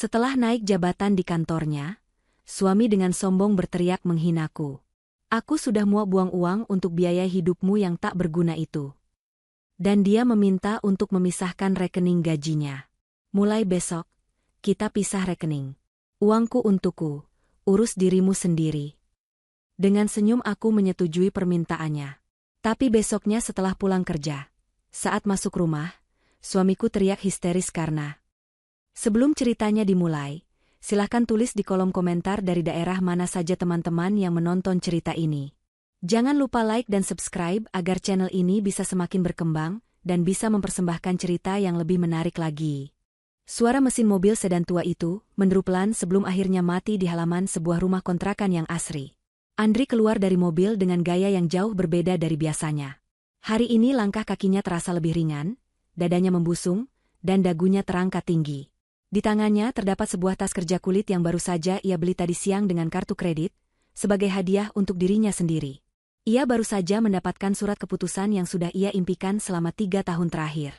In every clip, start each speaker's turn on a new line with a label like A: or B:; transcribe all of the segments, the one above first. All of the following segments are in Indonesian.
A: Setelah naik jabatan di kantornya, suami dengan sombong berteriak menghinaku. Aku sudah muak buang uang untuk biaya hidupmu yang tak berguna itu. Dan dia meminta untuk memisahkan rekening gajinya. Mulai besok, kita pisah rekening. Uangku untukku, urus dirimu sendiri. Dengan senyum aku menyetujui permintaannya. Tapi besoknya setelah pulang kerja, saat masuk rumah, suamiku teriak histeris karena. Sebelum ceritanya dimulai, silahkan tulis di kolom komentar dari daerah mana saja teman-teman yang menonton cerita ini. Jangan lupa like dan subscribe agar channel ini bisa semakin berkembang dan bisa mempersembahkan cerita yang lebih menarik lagi. Suara mesin mobil sedan tua itu menderu pelan sebelum akhirnya mati di halaman sebuah rumah kontrakan yang asri. Andri keluar dari mobil dengan gaya yang jauh berbeda dari biasanya. Hari ini langkah kakinya terasa lebih ringan, dadanya membusung, dan dagunya terangkat tinggi. Di tangannya terdapat sebuah tas kerja kulit yang baru saja ia beli tadi siang dengan kartu kredit, sebagai hadiah untuk dirinya sendiri. Ia baru saja mendapatkan surat keputusan yang sudah ia impikan selama 3 tahun terakhir.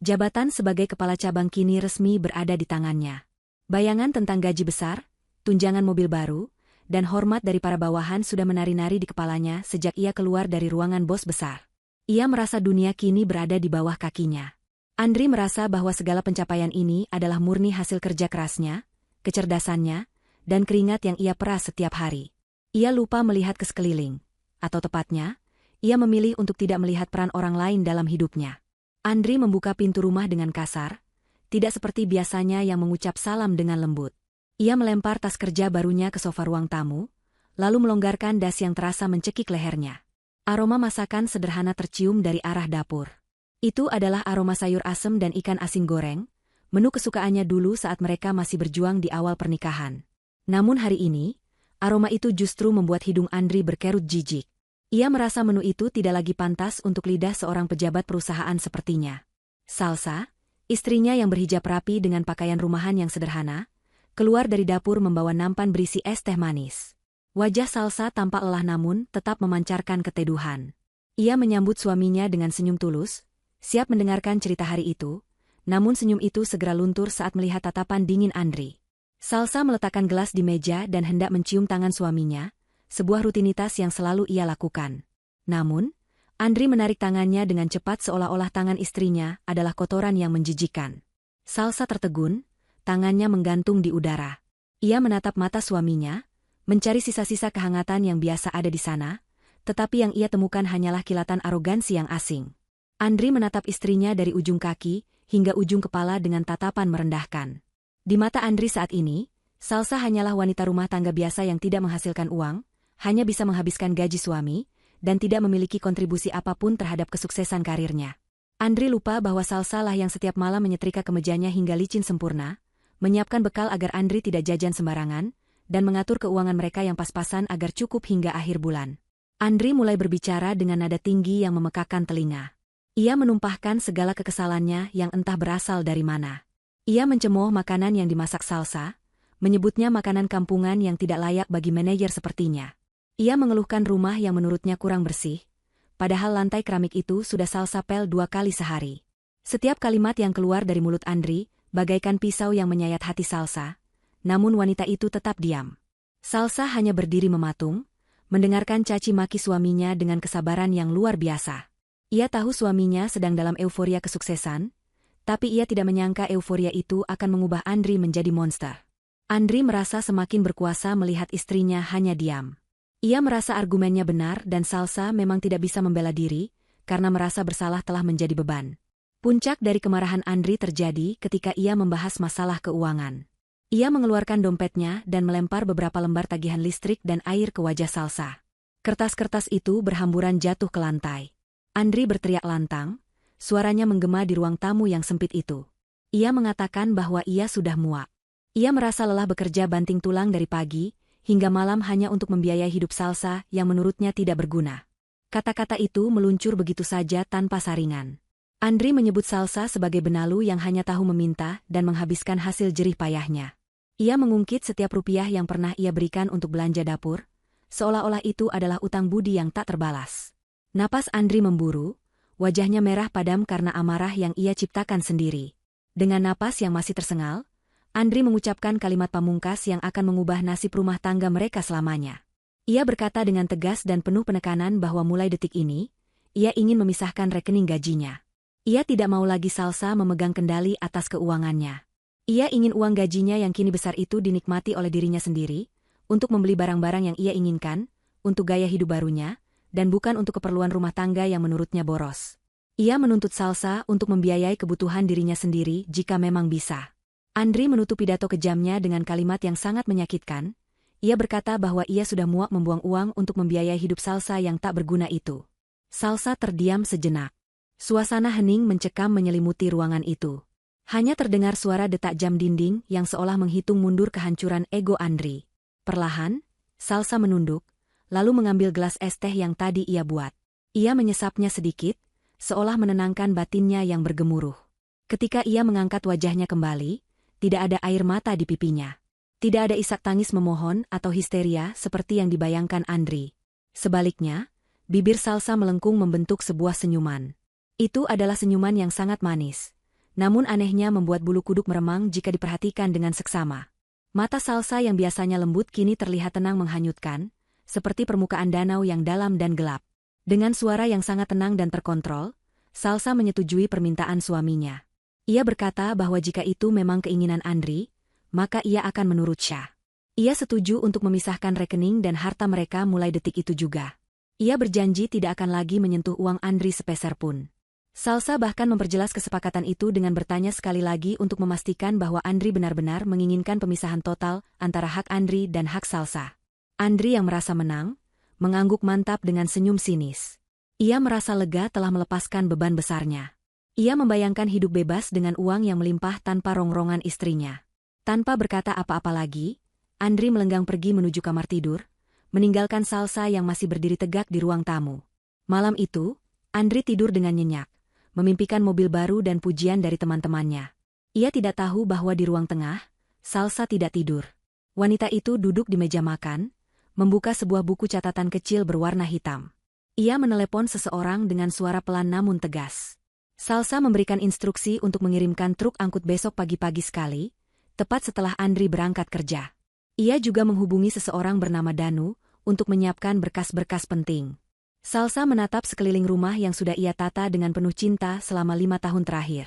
A: Jabatan sebagai kepala cabang kini resmi berada di tangannya. Bayangan tentang gaji besar, tunjangan mobil baru, dan hormat dari para bawahan sudah menari-nari di kepalanya sejak ia keluar dari ruangan bos besar. Ia merasa dunia kini berada di bawah kakinya. Andri merasa bahwa segala pencapaian ini adalah murni hasil kerja kerasnya, kecerdasannya, dan keringat yang ia peras setiap hari. Ia lupa melihat ke sekeliling. Atau tepatnya, ia memilih untuk tidak melihat peran orang lain dalam hidupnya. Andri membuka pintu rumah dengan kasar, tidak seperti biasanya yang mengucap salam dengan lembut. Ia melempar tas kerja barunya ke sofa ruang tamu, lalu melonggarkan das yang terasa mencekik lehernya. Aroma masakan sederhana tercium dari arah dapur. Itu adalah aroma sayur asem dan ikan asin goreng, menu kesukaannya dulu saat mereka masih berjuang di awal pernikahan. Namun hari ini, aroma itu justru membuat hidung Andri berkerut jijik. Ia merasa menu itu tidak lagi pantas untuk lidah seorang pejabat perusahaan sepertinya. Salsa, istrinya yang berhijab rapi dengan pakaian rumahan yang sederhana, keluar dari dapur membawa nampan berisi es teh manis. Wajah Salsa tampak lelah namun tetap memancarkan keteduhan. Ia menyambut suaminya dengan senyum tulus, siap mendengarkan cerita hari itu, namun senyum itu segera luntur saat melihat tatapan dingin Andri. Salsa meletakkan gelas di meja dan hendak mencium tangan suaminya, sebuah rutinitas yang selalu ia lakukan. Namun, Andri menarik tangannya dengan cepat seolah-olah tangan istrinya adalah kotoran yang menjijikkan. Salsa tertegun, tangannya menggantung di udara. Ia menatap mata suaminya, mencari sisa-sisa kehangatan yang biasa ada di sana, tetapi yang ia temukan hanyalah kilatan arogansi yang asing. Andri menatap istrinya dari ujung kaki hingga ujung kepala dengan tatapan merendahkan. Di mata Andri saat ini, Salsa hanyalah wanita rumah tangga biasa yang tidak menghasilkan uang, hanya bisa menghabiskan gaji suami, dan tidak memiliki kontribusi apapun terhadap kesuksesan karirnya. Andri lupa bahwa Salsa lah yang setiap malam menyetrika kemejanya hingga licin sempurna, menyiapkan bekal agar Andri tidak jajan sembarangan, dan mengatur keuangan mereka yang pas-pasan agar cukup hingga akhir bulan. Andri mulai berbicara dengan nada tinggi yang memekakan telinga. Ia menumpahkan segala kekesalannya yang entah berasal dari mana. Ia mencemooh makanan yang dimasak Salsa, menyebutnya makanan kampungan yang tidak layak bagi manajer sepertinya. Ia mengeluhkan rumah yang menurutnya kurang bersih, padahal lantai keramik itu sudah Salsa pel 2 kali sehari. Setiap kalimat yang keluar dari mulut Andri, bagaikan pisau yang menyayat hati Salsa, namun wanita itu tetap diam. Salsa hanya berdiri mematung, mendengarkan caci maki suaminya dengan kesabaran yang luar biasa. Ia tahu suaminya sedang dalam euforia kesuksesan, tapi ia tidak menyangka euforia itu akan mengubah Andri menjadi monster. Andri merasa semakin berkuasa melihat istrinya hanya diam. Ia merasa argumennya benar dan Salsa memang tidak bisa membela diri, karena merasa bersalah telah menjadi beban. Puncak dari kemarahan Andri terjadi ketika ia membahas masalah keuangan. Ia mengeluarkan dompetnya dan melempar beberapa lembar tagihan listrik dan air ke wajah Salsa. Kertas-kertas itu berhamburan jatuh ke lantai. Andri berteriak lantang, suaranya menggema di ruang tamu yang sempit itu. Ia mengatakan bahwa ia sudah muak. Ia merasa lelah bekerja banting tulang dari pagi hingga malam hanya untuk membiayai hidup Salsa yang menurutnya tidak berguna. Kata-kata itu meluncur begitu saja tanpa saringan. Andri menyebut Salsa sebagai benalu yang hanya tahu meminta dan menghabiskan hasil jerih payahnya. Ia mengungkit setiap rupiah yang pernah ia berikan untuk belanja dapur, seolah-olah itu adalah utang budi yang tak terbalas. Napas Andri memburu, wajahnya merah padam karena amarah yang ia ciptakan sendiri. Dengan napas yang masih tersengal, Andri mengucapkan kalimat pamungkas yang akan mengubah nasib rumah tangga mereka selamanya. Ia berkata dengan tegas dan penuh penekanan bahwa mulai detik ini, ia ingin memisahkan rekening gajinya. Ia tidak mau lagi Salsa memegang kendali atas keuangannya. Ia ingin uang gajinya yang kini besar itu dinikmati oleh dirinya sendiri, untuk membeli barang-barang yang ia inginkan, untuk gaya hidup barunya, dan bukan untuk keperluan rumah tangga yang menurutnya boros. Ia menuntut Salsa untuk membiayai kebutuhan dirinya sendiri jika memang bisa. Andri menutup pidato kejamnya dengan kalimat yang sangat menyakitkan. Ia berkata bahwa ia sudah muak membuang uang untuk membiayai hidup Salsa yang tak berguna itu. Salsa terdiam sejenak. Suasana hening mencekam menyelimuti ruangan itu. Hanya terdengar suara detak jam dinding yang seolah menghitung mundur kehancuran ego Andri. Perlahan, Salsa menunduk, lalu mengambil gelas es teh yang tadi ia buat. Ia menyesapnya sedikit, seolah menenangkan batinnya yang bergemuruh. Ketika ia mengangkat wajahnya kembali, tidak ada air mata di pipinya. Tidak ada isak tangis memohon atau histeria seperti yang dibayangkan Andri. Sebaliknya, bibir Salsa melengkung membentuk sebuah senyuman. Itu adalah senyuman yang sangat manis. Namun anehnya membuat bulu kuduk meremang jika diperhatikan dengan seksama. Mata Salsa yang biasanya lembut kini terlihat tenang menghanyutkan, seperti permukaan danau yang dalam dan gelap. Dengan suara yang sangat tenang dan terkontrol, Salsa menyetujui permintaan suaminya. Ia berkata bahwa jika itu memang keinginan Andri, maka ia akan menurut Syah. Ia setuju untuk memisahkan rekening dan harta mereka mulai detik itu juga. Ia berjanji tidak akan lagi menyentuh uang Andri sepeser pun. Salsa bahkan memperjelas kesepakatan itu dengan bertanya sekali lagi untuk memastikan bahwa Andri benar-benar menginginkan pemisahan total antara hak Andri dan hak Salsa. Andri yang merasa menang, mengangguk mantap dengan senyum sinis. Ia merasa lega telah melepaskan beban besarnya. Ia membayangkan hidup bebas dengan uang yang melimpah tanpa rongrongan istrinya. Tanpa berkata apa-apa lagi, Andri melenggang pergi menuju kamar tidur, meninggalkan Salsa yang masih berdiri tegak di ruang tamu. Malam itu, Andri tidur dengan nyenyak, memimpikan mobil baru dan pujian dari teman-temannya. Ia tidak tahu bahwa di ruang tengah, Salsa tidak tidur. Wanita itu duduk di meja makan, membuka sebuah buku catatan kecil berwarna hitam. Ia menelepon seseorang dengan suara pelan namun tegas. Salsa memberikan instruksi untuk mengirimkan truk angkut besok pagi-pagi sekali, tepat setelah Andri berangkat kerja. Ia juga menghubungi seseorang bernama Danu untuk menyiapkan berkas-berkas penting. Salsa menatap sekeliling rumah yang sudah ia tata dengan penuh cinta selama 5 tahun terakhir.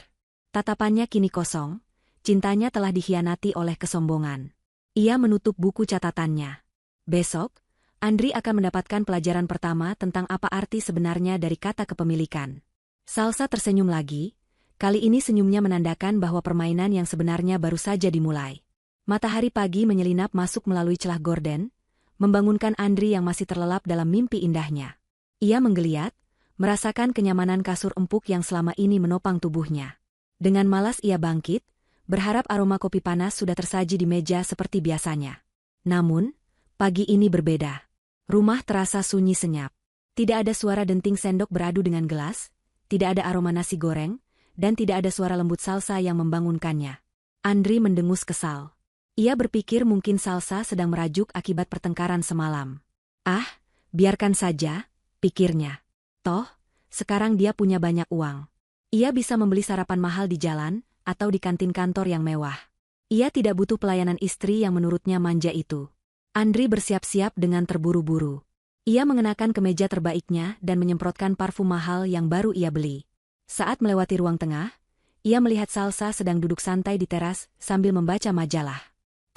A: Tatapannya kini kosong, cintanya telah dikhianati oleh kesombongan. Ia menutup buku catatannya. Besok, Andri akan mendapatkan pelajaran pertama tentang apa arti sebenarnya dari kata kepemilikan. Salsa tersenyum lagi, kali ini senyumnya menandakan bahwa permainan yang sebenarnya baru saja dimulai. Matahari pagi menyelinap masuk melalui celah gorden, membangunkan Andri yang masih terlelap dalam mimpi indahnya. Ia menggeliat, merasakan kenyamanan kasur empuk yang selama ini menopang tubuhnya. Dengan malas ia bangkit, berharap aroma kopi panas sudah tersaji di meja seperti biasanya. Namun, pagi ini berbeda. Rumah terasa sunyi senyap. Tidak ada suara denting sendok beradu dengan gelas, tidak ada aroma nasi goreng, dan tidak ada suara lembut Salsa yang membangunkannya. Andri mendengus kesal. Ia berpikir mungkin Salsa sedang merajuk akibat pertengkaran semalam. Ah, biarkan saja, pikirnya. Toh, sekarang dia punya banyak uang. Ia bisa membeli sarapan mahal di jalan, atau di kantin kantor yang mewah. Ia tidak butuh pelayanan istri yang menurutnya manja itu. Andri bersiap-siap dengan terburu-buru. Ia mengenakan kemeja terbaiknya dan menyemprotkan parfum mahal yang baru ia beli. Saat melewati ruang tengah, ia melihat Salsa sedang duduk santai di teras sambil membaca majalah.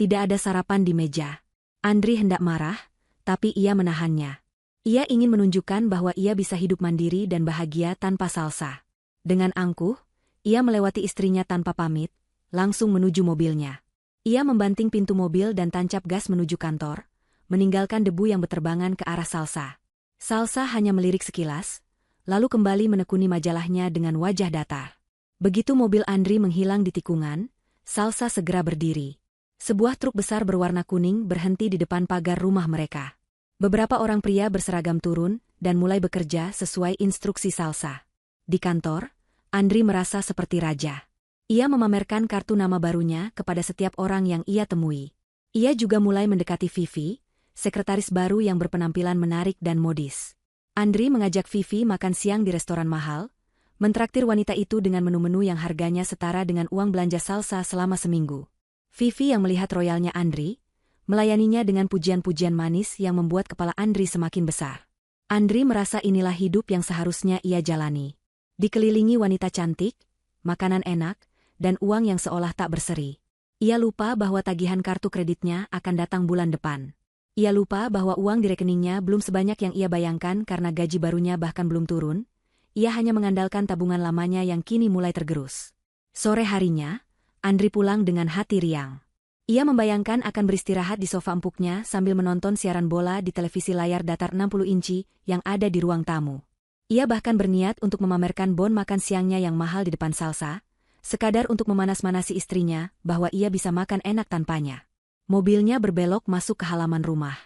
A: Tidak ada sarapan di meja. Andri hendak marah, tapi ia menahannya. Ia ingin menunjukkan bahwa ia bisa hidup mandiri dan bahagia tanpa Salsa. Dengan angkuh, ia melewati istrinya tanpa pamit, langsung menuju mobilnya. Ia membanting pintu mobil dan tancap gas menuju kantor, meninggalkan debu yang berterbangan ke arah Salsa. Salsa hanya melirik sekilas, lalu kembali menekuni majalahnya dengan wajah datar. Begitu mobil Andri menghilang di tikungan, Salsa segera berdiri. Sebuah truk besar berwarna kuning berhenti di depan pagar rumah mereka. Beberapa orang pria berseragam turun dan mulai bekerja sesuai instruksi Salsa. Di kantor, Andri merasa seperti raja. Ia memamerkan kartu nama barunya kepada setiap orang yang ia temui. Ia juga mulai mendekati Vivi, sekretaris baru yang berpenampilan menarik dan modis. Andri mengajak Vivi makan siang di restoran mahal, mentraktir wanita itu dengan menu-menu yang harganya setara dengan uang belanja Salsa selama seminggu. Vivi yang melihat royalnya Andri, melayaninya dengan pujian-pujian manis yang membuat kepala Andri semakin besar. Andri merasa inilah hidup yang seharusnya ia jalani. Dikelilingi wanita cantik, makanan enak, dan uang yang seolah tak berseri. Ia lupa bahwa tagihan kartu kreditnya akan datang bulan depan. Ia lupa bahwa uang di rekeningnya belum sebanyak yang ia bayangkan karena gaji barunya bahkan belum turun. Ia hanya mengandalkan tabungan lamanya yang kini mulai tergerus. Sore harinya, Andri pulang dengan hati riang. Ia membayangkan akan beristirahat di sofa empuknya sambil menonton siaran bola di televisi layar datar 60 inci yang ada di ruang tamu. Ia bahkan berniat untuk memamerkan bon makan siangnya yang mahal di depan Salsa, sekadar untuk memanas-manasi istrinya bahwa ia bisa makan enak tanpanya. Mobilnya berbelok masuk ke halaman rumah.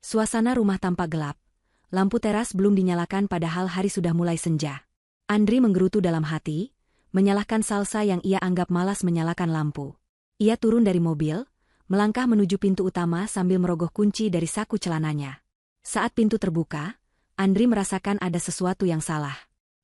A: Suasana rumah tampak gelap. Lampu teras belum dinyalakan padahal hari sudah mulai senja. Andri menggerutu dalam hati, menyalahkan Salsa yang ia anggap malas menyalakan lampu. Ia turun dari mobil, melangkah menuju pintu utama sambil merogoh kunci dari saku celananya. Saat pintu terbuka, Andri merasakan ada sesuatu yang salah.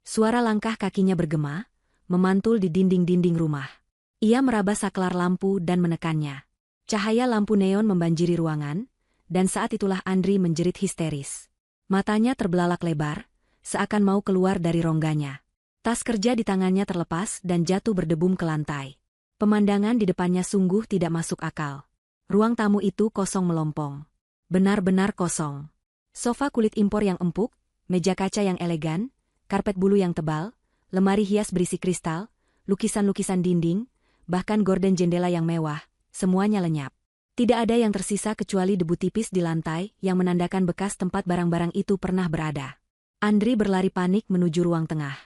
A: Suara langkah kakinya bergema, memantul di dinding-dinding rumah. Ia meraba saklar lampu dan menekannya. Cahaya lampu neon membanjiri ruangan, dan saat itulah Andri menjerit histeris. Matanya terbelalak lebar, seakan mau keluar dari rongganya. Tas kerja di tangannya terlepas dan jatuh berdebum ke lantai. Pemandangan di depannya sungguh tidak masuk akal. Ruang tamu itu kosong melompong. Benar-benar kosong. Sofa kulit impor yang empuk, meja kaca yang elegan, karpet bulu yang tebal, lemari hias berisi kristal, lukisan-lukisan dinding, bahkan gorden jendela yang mewah, semuanya lenyap. Tidak ada yang tersisa kecuali debu tipis di lantai yang menandakan bekas tempat barang-barang itu pernah berada. Andri berlari panik menuju ruang tengah.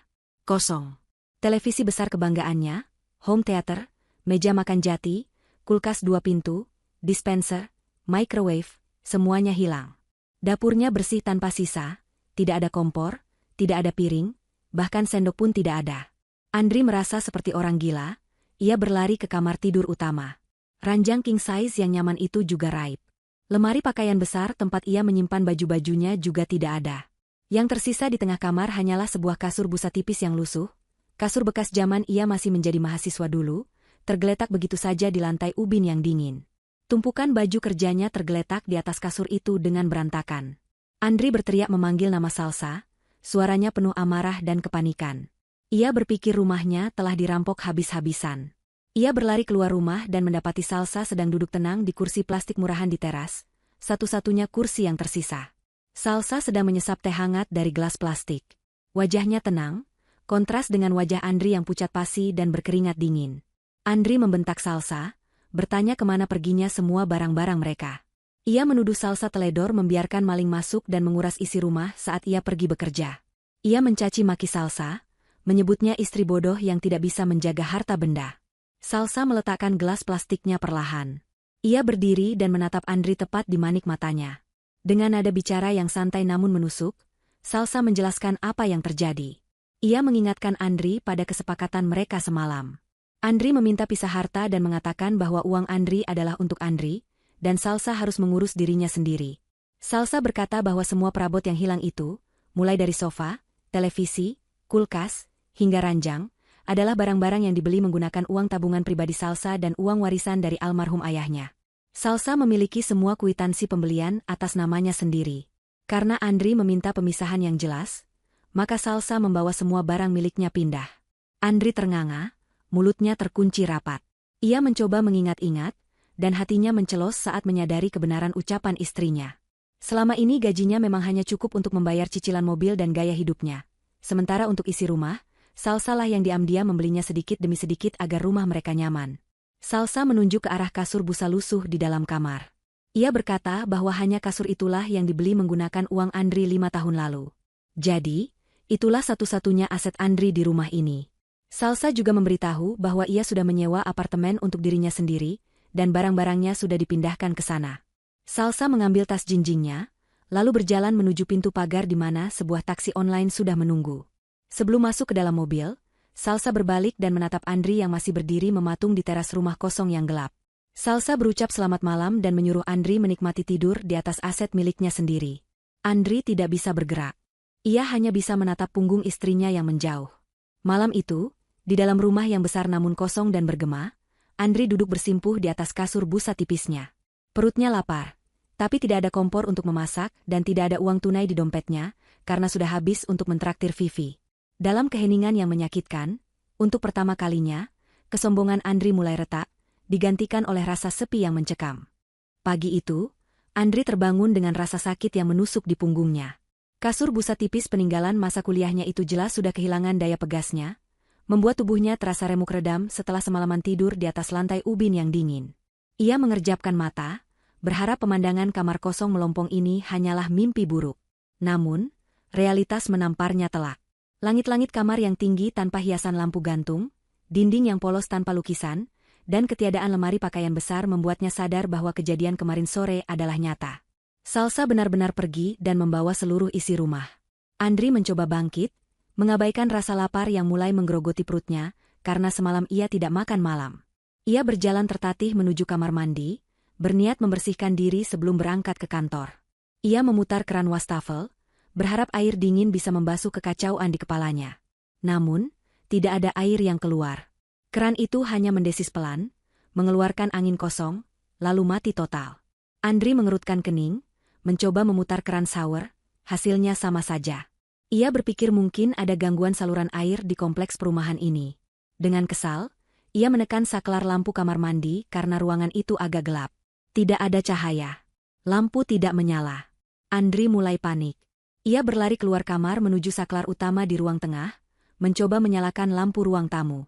A: Kosong. Televisi besar kebanggaannya, home theater, meja makan jati, kulkas 2 pintu, dispenser, microwave, semuanya hilang. Dapurnya bersih tanpa sisa, tidak ada kompor, tidak ada piring, bahkan sendok pun tidak ada. Andri merasa seperti orang gila, ia berlari ke kamar tidur utama. Ranjang king size yang nyaman itu juga raib. Lemari pakaian besar tempat ia menyimpan baju-bajunya juga tidak ada. Yang tersisa di tengah kamar hanyalah sebuah kasur busa tipis yang lusuh, kasur bekas zaman ia masih menjadi mahasiswa dulu, tergeletak begitu saja di lantai ubin yang dingin. Tumpukan baju kerjanya tergeletak di atas kasur itu dengan berantakan. Andri berteriak memanggil nama Salsa, suaranya penuh amarah dan kepanikan. Ia berpikir rumahnya telah dirampok habis-habisan. Ia berlari keluar rumah dan mendapati Salsa sedang duduk tenang di kursi plastik murahan di teras, satu-satunya kursi yang tersisa. Salsa sedang menyesap teh hangat dari gelas plastik. Wajahnya tenang, kontras dengan wajah Andri yang pucat pasi dan berkeringat dingin. Andri membentak Salsa, bertanya kemana perginya semua barang-barang mereka. Ia menuduh Salsa teledor membiarkan maling masuk dan menguras isi rumah saat ia pergi bekerja. Ia mencaci maki Salsa, menyebutnya istri bodoh yang tidak bisa menjaga harta benda. Salsa meletakkan gelas plastiknya perlahan. Ia berdiri dan menatap Andri tepat di manik matanya. Dengan nada bicara yang santai namun menusuk, Salsa menjelaskan apa yang terjadi. Ia mengingatkan Andri pada kesepakatan mereka semalam. Andri meminta pisah harta dan mengatakan bahwa uang Andri adalah untuk Andri, dan Salsa harus mengurus dirinya sendiri. Salsa berkata bahwa semua perabot yang hilang itu, mulai dari sofa, televisi, kulkas, hingga ranjang, adalah barang-barang yang dibeli menggunakan uang tabungan pribadi Salsa dan uang warisan dari almarhum ayahnya. Salsa memiliki semua kwitansi pembelian atas namanya sendiri. Karena Andri meminta pemisahan yang jelas, maka Salsa membawa semua barang miliknya pindah. Andri ternganga, mulutnya terkunci rapat. Ia mencoba mengingat-ingat, dan hatinya mencelos saat menyadari kebenaran ucapan istrinya. Selama ini gajinya memang hanya cukup untuk membayar cicilan mobil dan gaya hidupnya. Sementara untuk isi rumah, Salsa lah yang diam-diam membelinya sedikit demi sedikit agar rumah mereka nyaman. Salsa menunjuk ke arah kasur busa lusuh di dalam kamar. Ia berkata bahwa hanya kasur itulah yang dibeli menggunakan uang Andri 5 tahun lalu. Jadi, itulah satu-satunya aset Andri di rumah ini. Salsa juga memberitahu bahwa ia sudah menyewa apartemen untuk dirinya sendiri, dan barang-barangnya sudah dipindahkan ke sana. Salsa mengambil tas jinjingnya, lalu berjalan menuju pintu pagar di mana sebuah taksi online sudah menunggu. Sebelum masuk ke dalam mobil, Salsa berbalik dan menatap Andri yang masih berdiri mematung di teras rumah kosong yang gelap. Salsa berucap selamat malam dan menyuruh Andri menikmati tidur di atas aset miliknya sendiri. Andri tidak bisa bergerak. Ia hanya bisa menatap punggung istrinya yang menjauh. Malam itu, di dalam rumah yang besar namun kosong dan bergema, Andri duduk bersimpuh di atas kasur busa tipisnya. Perutnya lapar, tapi tidak ada kompor untuk memasak dan tidak ada uang tunai di dompetnya, karena sudah habis untuk mentraktir Vivi. Dalam keheningan yang menyakitkan, untuk pertama kalinya, kesombongan Andri mulai retak, digantikan oleh rasa sepi yang mencekam. Pagi itu, Andri terbangun dengan rasa sakit yang menusuk di punggungnya. Kasur busa tipis peninggalan masa kuliahnya itu jelas sudah kehilangan daya pegasnya, membuat tubuhnya terasa remuk redam setelah semalaman tidur di atas lantai ubin yang dingin. Ia mengerjapkan mata, berharap pemandangan kamar kosong melompong ini hanyalah mimpi buruk. Namun, realitas menamparnya telak. Langit-langit kamar yang tinggi tanpa hiasan lampu gantung, dinding yang polos tanpa lukisan, dan ketiadaan lemari pakaian besar membuatnya sadar bahwa kejadian kemarin sore adalah nyata. Salsa benar-benar pergi dan membawa seluruh isi rumah. Andri mencoba bangkit, mengabaikan rasa lapar yang mulai menggerogoti perutnya, karena semalam ia tidak makan malam. Ia berjalan tertatih menuju kamar mandi, berniat membersihkan diri sebelum berangkat ke kantor. Ia memutar keran wastafel, berharap air dingin bisa membasuh kekacauan di kepalanya. Namun, tidak ada air yang keluar. Keran itu hanya mendesis pelan, mengeluarkan angin kosong, lalu mati total. Andri mengerutkan kening, mencoba memutar keran shower, hasilnya sama saja. Ia berpikir mungkin ada gangguan saluran air di kompleks perumahan ini. Dengan kesal, ia menekan saklar lampu kamar mandi karena ruangan itu agak gelap. Tidak ada cahaya. Lampu tidak menyala. Andri mulai panik. Ia berlari keluar kamar menuju saklar utama di ruang tengah, mencoba menyalakan lampu ruang tamu.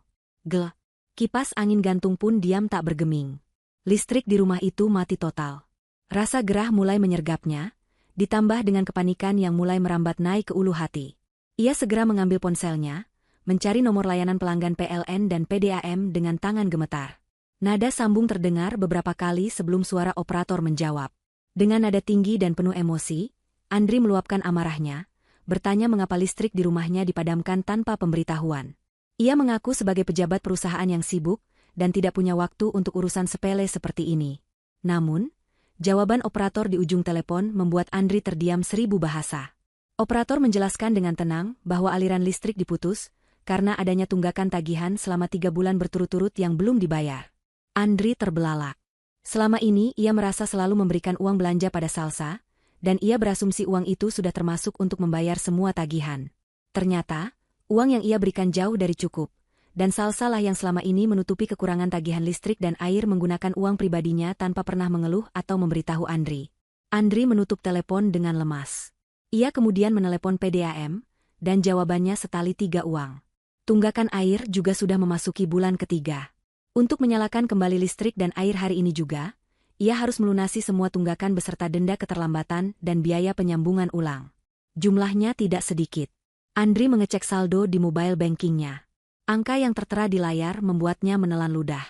A: Kipas angin gantung pun diam tak bergeming. Listrik di rumah itu mati total. Rasa gerah mulai menyergapnya, ditambah dengan kepanikan yang mulai merambat naik ke ulu hati. Ia segera mengambil ponselnya, mencari nomor layanan pelanggan PLN dan PDAM dengan tangan gemetar. Nada sambung terdengar beberapa kali sebelum suara operator menjawab. Dengan nada tinggi dan penuh emosi, Andri meluapkan amarahnya, bertanya mengapa listrik di rumahnya dipadamkan tanpa pemberitahuan. Ia mengaku sebagai pejabat perusahaan yang sibuk dan tidak punya waktu untuk urusan sepele seperti ini. Namun, jawaban operator di ujung telepon membuat Andri terdiam 1000 bahasa. Operator menjelaskan dengan tenang bahwa aliran listrik diputus karena adanya tunggakan tagihan selama 3 bulan berturut-turut yang belum dibayar. Andri terbelalak. Selama ini ia merasa selalu memberikan uang belanja pada Salsa, dan ia berasumsi uang itu sudah termasuk untuk membayar semua tagihan. Ternyata, uang yang ia berikan jauh dari cukup, dan Salsa lah yang selama ini menutupi kekurangan tagihan listrik dan air menggunakan uang pribadinya tanpa pernah mengeluh atau memberitahu Andri. Andri menutup telepon dengan lemas. Ia kemudian menelepon PDAM, dan jawabannya setali 3 uang. Tunggakan air juga sudah memasuki bulan ketiga. Untuk menyalakan kembali listrik dan air hari ini juga, ia harus melunasi semua tunggakan beserta denda keterlambatan dan biaya penyambungan ulang. Jumlahnya tidak sedikit. Andri mengecek saldo di mobile bankingnya. Angka yang tertera di layar membuatnya menelan ludah.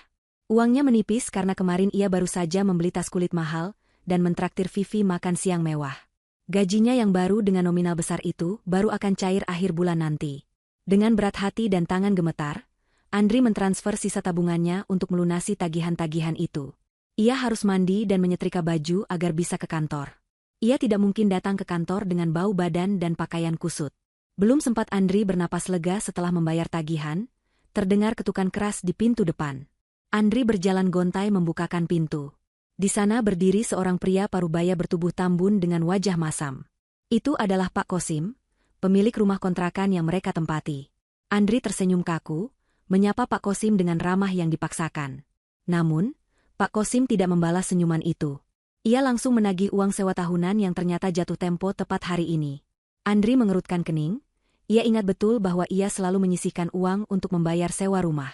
A: Uangnya menipis karena kemarin ia baru saja membeli tas kulit mahal dan mentraktir Vivi makan siang mewah. Gajinya yang baru dengan nominal besar itu baru akan cair akhir bulan nanti. Dengan berat hati dan tangan gemetar, Andri mentransfer sisa tabungannya untuk melunasi tagihan-tagihan itu. Ia harus mandi dan menyetrika baju agar bisa ke kantor. Ia tidak mungkin datang ke kantor dengan bau badan dan pakaian kusut. Belum sempat Andri bernapas lega setelah membayar tagihan, terdengar ketukan keras di pintu depan. Andri berjalan gontai membukakan pintu. Di sana berdiri seorang pria parubaya bertubuh tambun dengan wajah masam. Itu adalah Pak Kosim, pemilik rumah kontrakan yang mereka tempati. Andri tersenyum kaku, menyapa Pak Kosim dengan ramah yang dipaksakan. Namun, Pak Kosim tidak membalas senyuman itu. Ia langsung menagih uang sewa tahunan yang ternyata jatuh tempo tepat hari ini. Andri mengerutkan kening. Ia ingat betul bahwa ia selalu menyisihkan uang untuk membayar sewa rumah.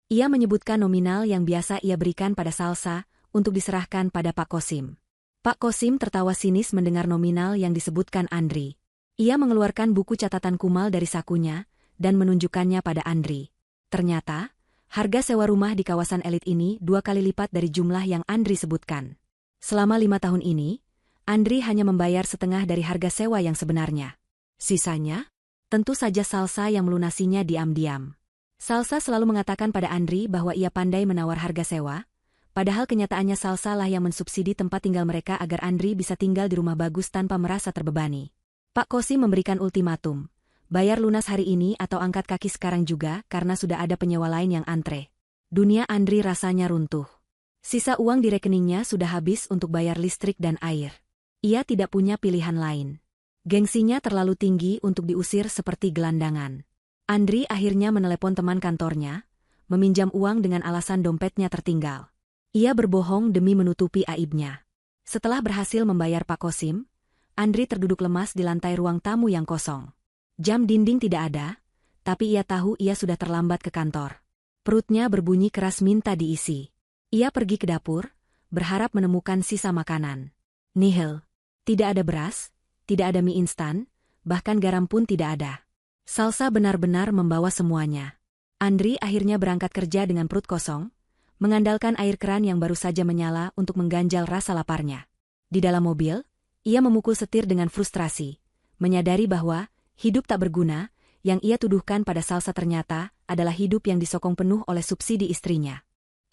A: Ia menyebutkan nominal yang biasa ia berikan pada Salsa untuk diserahkan pada Pak Kosim. Pak Kosim tertawa sinis mendengar nominal yang disebutkan Andri. Ia mengeluarkan buku catatan kumal dari sakunya dan menunjukkannya pada Andri. Ternyata, harga sewa rumah di kawasan elit ini 2 kali lipat dari jumlah yang Andri sebutkan. Selama 5 tahun ini, Andri hanya membayar setengah dari harga sewa yang sebenarnya. Sisanya, tentu saja Salsa yang melunasinya diam-diam. Salsa selalu mengatakan pada Andri bahwa ia pandai menawar harga sewa, padahal kenyataannya Salsa lah yang mensubsidi tempat tinggal mereka agar Andri bisa tinggal di rumah bagus tanpa merasa terbebani. Pak Kosim memberikan ultimatum, bayar lunas hari ini atau angkat kaki sekarang juga karena sudah ada penyewa lain yang antre. Dunia Andri rasanya runtuh. Sisa uang di rekeningnya sudah habis untuk bayar listrik dan air. Ia tidak punya pilihan lain. Gengsinya terlalu tinggi untuk diusir seperti gelandangan. Andri akhirnya menelepon teman kantornya, meminjam uang dengan alasan dompetnya tertinggal. Ia berbohong demi menutupi aibnya. Setelah berhasil membayar Pak Kosim, Andri terduduk lemas di lantai ruang tamu yang kosong. Jam dinding tidak ada, tapi ia tahu ia sudah terlambat ke kantor. Perutnya berbunyi keras minta diisi. Ia pergi ke dapur, berharap menemukan sisa makanan. Nihil. Tidak ada beras, tidak ada mie instan, bahkan garam pun tidak ada. Salsa benar-benar membawa semuanya. Andri akhirnya berangkat kerja dengan perut kosong, mengandalkan air keran yang baru saja menyala untuk mengganjal rasa laparnya. Di dalam mobil, ia memukul setir dengan frustrasi, menyadari bahwa hidup tak berguna, yang ia tuduhkan pada Salsa ternyata adalah hidup yang disokong penuh oleh subsidi istrinya.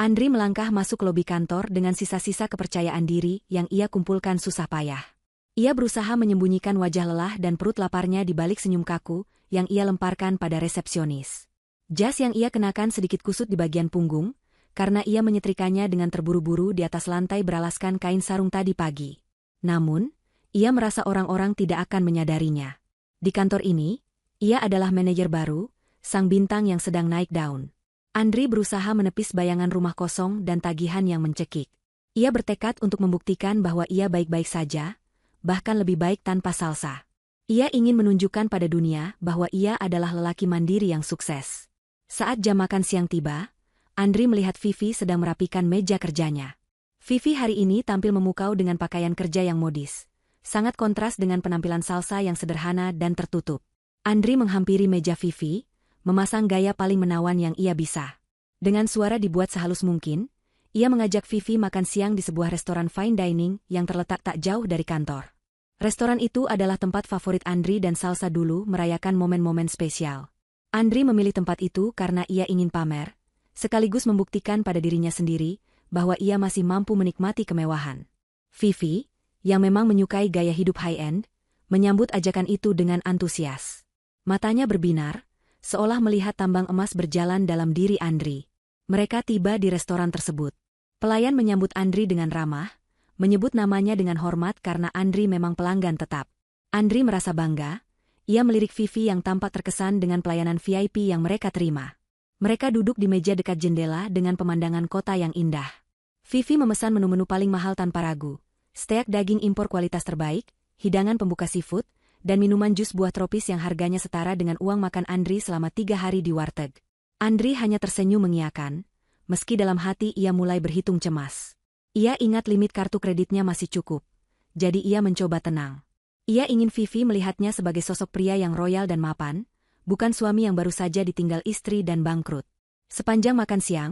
A: Andri melangkah masuk lobi kantor dengan sisa-sisa kepercayaan diri yang ia kumpulkan susah payah. Ia berusaha menyembunyikan wajah lelah dan perut laparnya di balik senyum kaku yang ia lemparkan pada resepsionis. Jas yang ia kenakan sedikit kusut di bagian punggung, karena ia menyetrikanya dengan terburu-buru di atas lantai beralaskan kain sarung tadi pagi. Namun, ia merasa orang-orang tidak akan menyadarinya. Di kantor ini, ia adalah manajer baru, sang bintang yang sedang naik daun. Andri berusaha menepis bayangan rumah kosong dan tagihan yang mencekik. Ia bertekad untuk membuktikan bahwa ia baik-baik saja, bahkan lebih baik tanpa Salsa. Ia ingin menunjukkan pada dunia bahwa ia adalah lelaki mandiri yang sukses. Saat jam makan siang tiba, Andri melihat Vivi sedang merapikan meja kerjanya. Vivi hari ini tampil memukau dengan pakaian kerja yang modis. Sangat kontras dengan penampilan Salsa yang sederhana dan tertutup. Andri menghampiri meja Vivi, memasang gaya paling menawan yang ia bisa. Dengan suara dibuat sehalus mungkin, ia mengajak Vivi makan siang di sebuah restoran fine dining yang terletak tak jauh dari kantor. Restoran itu adalah tempat favorit Andri dan Salsa dulu merayakan momen-momen spesial. Andri memilih tempat itu karena ia ingin pamer, sekaligus membuktikan pada dirinya sendiri bahwa ia masih mampu menikmati kemewahan. Vivi, yang memang menyukai gaya hidup high-end, menyambut ajakan itu dengan antusias. Matanya berbinar, seolah melihat tambang emas berjalan dalam diri Andri. Mereka tiba di restoran tersebut. Pelayan menyambut Andri dengan ramah, menyebut namanya dengan hormat karena Andri memang pelanggan tetap. Andri merasa bangga, ia melirik Vivi yang tampak terkesan dengan pelayanan VIP yang mereka terima. Mereka duduk di meja dekat jendela dengan pemandangan kota yang indah. Vivi memesan menu-menu paling mahal tanpa ragu, steak daging impor kualitas terbaik, hidangan pembuka seafood, dan minuman jus buah tropis yang harganya setara dengan uang makan Andri selama 3 hari di warteg. Andri hanya tersenyum mengiyakan, meski dalam hati ia mulai berhitung cemas. Ia ingat limit kartu kreditnya masih cukup, jadi ia mencoba tenang. Ia ingin Vivi melihatnya sebagai sosok pria yang royal dan mapan, bukan suami yang baru saja ditinggal istri dan bangkrut. Sepanjang makan siang,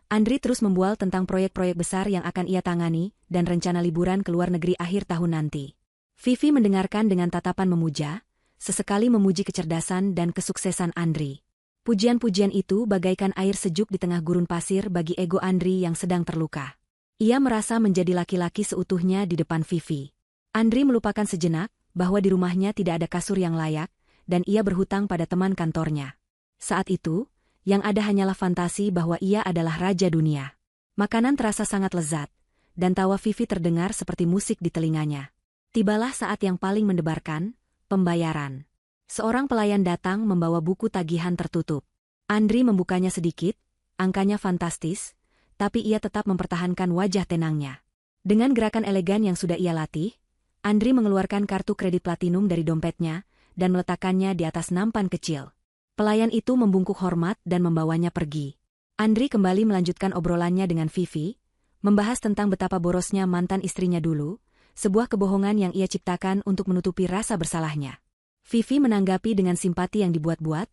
A: Andri terus membual tentang proyek-proyek besar yang akan ia tangani dan rencana liburan ke luar negeri akhir tahun nanti. Vivi mendengarkan dengan tatapan memuja, sesekali memuji kecerdasan dan kesuksesan Andri. Pujian-pujian itu bagaikan air sejuk di tengah gurun pasir bagi ego Andri yang sedang terluka. Ia merasa menjadi laki-laki seutuhnya di depan Vivi. Andri melupakan sejenak bahwa di rumahnya tidak ada kasur yang layak, dan ia berhutang pada teman kantornya. Saat itu, yang ada hanyalah fantasi bahwa ia adalah raja dunia. Makanan terasa sangat lezat, dan tawa Vivi terdengar seperti musik di telinganya. Tibalah saat yang paling mendebarkan, pembayaran. Seorang pelayan datang membawa buku tagihan tertutup. Andri membukanya sedikit, angkanya fantastis, tapi ia tetap mempertahankan wajah tenangnya. Dengan gerakan elegan yang sudah ia latih, Andri mengeluarkan kartu kredit platinum dari dompetnya dan meletakkannya di atas nampan kecil. Pelayan itu membungkuk hormat dan membawanya pergi. Andri kembali melanjutkan obrolannya dengan Vivi, membahas tentang betapa borosnya mantan istrinya dulu, sebuah kebohongan yang ia ciptakan untuk menutupi rasa bersalahnya. Vivi menanggapi dengan simpati yang dibuat-buat,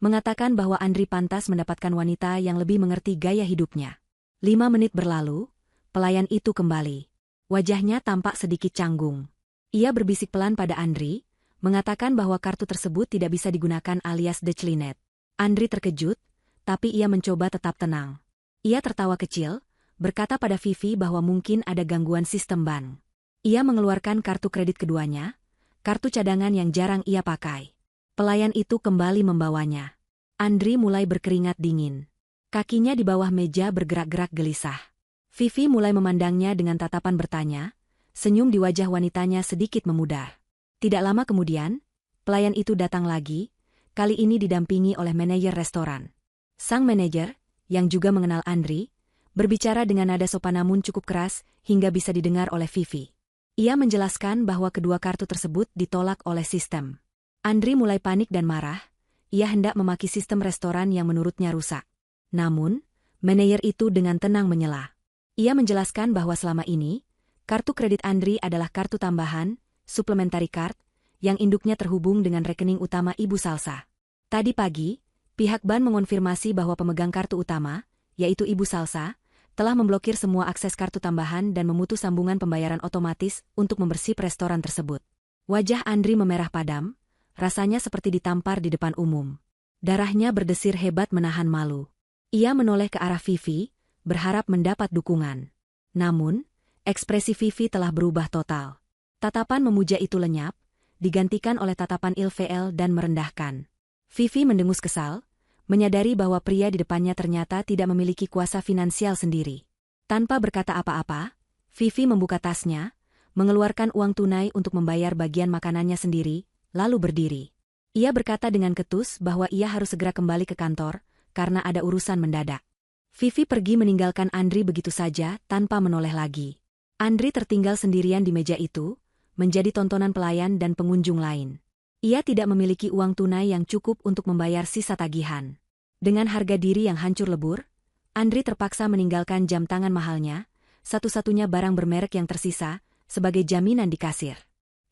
A: mengatakan bahwa Andri pantas mendapatkan wanita yang lebih mengerti gaya hidupnya. 5 menit berlalu, pelayan itu kembali. Wajahnya tampak sedikit canggung. Ia berbisik pelan pada Andri, mengatakan bahwa kartu tersebut tidak bisa digunakan alias declinet. Andri terkejut, tapi ia mencoba tetap tenang. Ia tertawa kecil, berkata pada Vivi bahwa mungkin ada gangguan sistem bank. Ia mengeluarkan kartu kredit keduanya, kartu cadangan yang jarang ia pakai. Pelayan itu kembali membawanya. Andri mulai berkeringat dingin. Kakinya di bawah meja bergerak-gerak gelisah. Vivi mulai memandangnya dengan tatapan bertanya, senyum di wajah wanitanya sedikit memudar. Tidak lama kemudian, pelayan itu datang lagi, kali ini didampingi oleh manajer restoran. Sang manajer, yang juga mengenal Andri, berbicara dengan nada sopan namun cukup keras hingga bisa didengar oleh Vivi. Ia menjelaskan bahwa kedua kartu tersebut ditolak oleh sistem. Andri mulai panik dan marah, ia hendak memaki sistem restoran yang menurutnya rusak. Namun, manajer itu dengan tenang menyela. Ia menjelaskan bahwa selama ini, kartu kredit Andri adalah kartu tambahan, supplementary card, yang induknya terhubung dengan rekening utama Ibu Salsa. Tadi pagi, pihak bank mengonfirmasi bahwa pemegang kartu utama, yaitu Ibu Salsa, telah memblokir semua akses kartu tambahan dan memutus sambungan pembayaran otomatis untuk membersih restoran tersebut. Wajah Andri memerah padam, rasanya seperti ditampar di depan umum. Darahnya berdesir hebat menahan malu. Ia menoleh ke arah Vivi, berharap mendapat dukungan. Namun, ekspresi Vivi telah berubah total. Tatapan memuja itu lenyap, digantikan oleh tatapan ilfeel dan merendahkan. Vivi mendengus kesal, menyadari bahwa pria di depannya ternyata tidak memiliki kuasa finansial sendiri. Tanpa berkata apa-apa, Vivi membuka tasnya, mengeluarkan uang tunai untuk membayar bagian makanannya sendiri, lalu berdiri. Ia berkata dengan ketus bahwa ia harus segera kembali ke kantor, karena ada urusan mendadak. Vivi pergi meninggalkan Andri begitu saja tanpa menoleh lagi. Andri tertinggal sendirian di meja itu, menjadi tontonan pelayan dan pengunjung lain. Ia tidak memiliki uang tunai yang cukup untuk membayar sisa tagihan. Dengan harga diri yang hancur lebur, Andri terpaksa meninggalkan jam tangan mahalnya, satu-satunya barang bermerek yang tersisa, sebagai jaminan di kasir.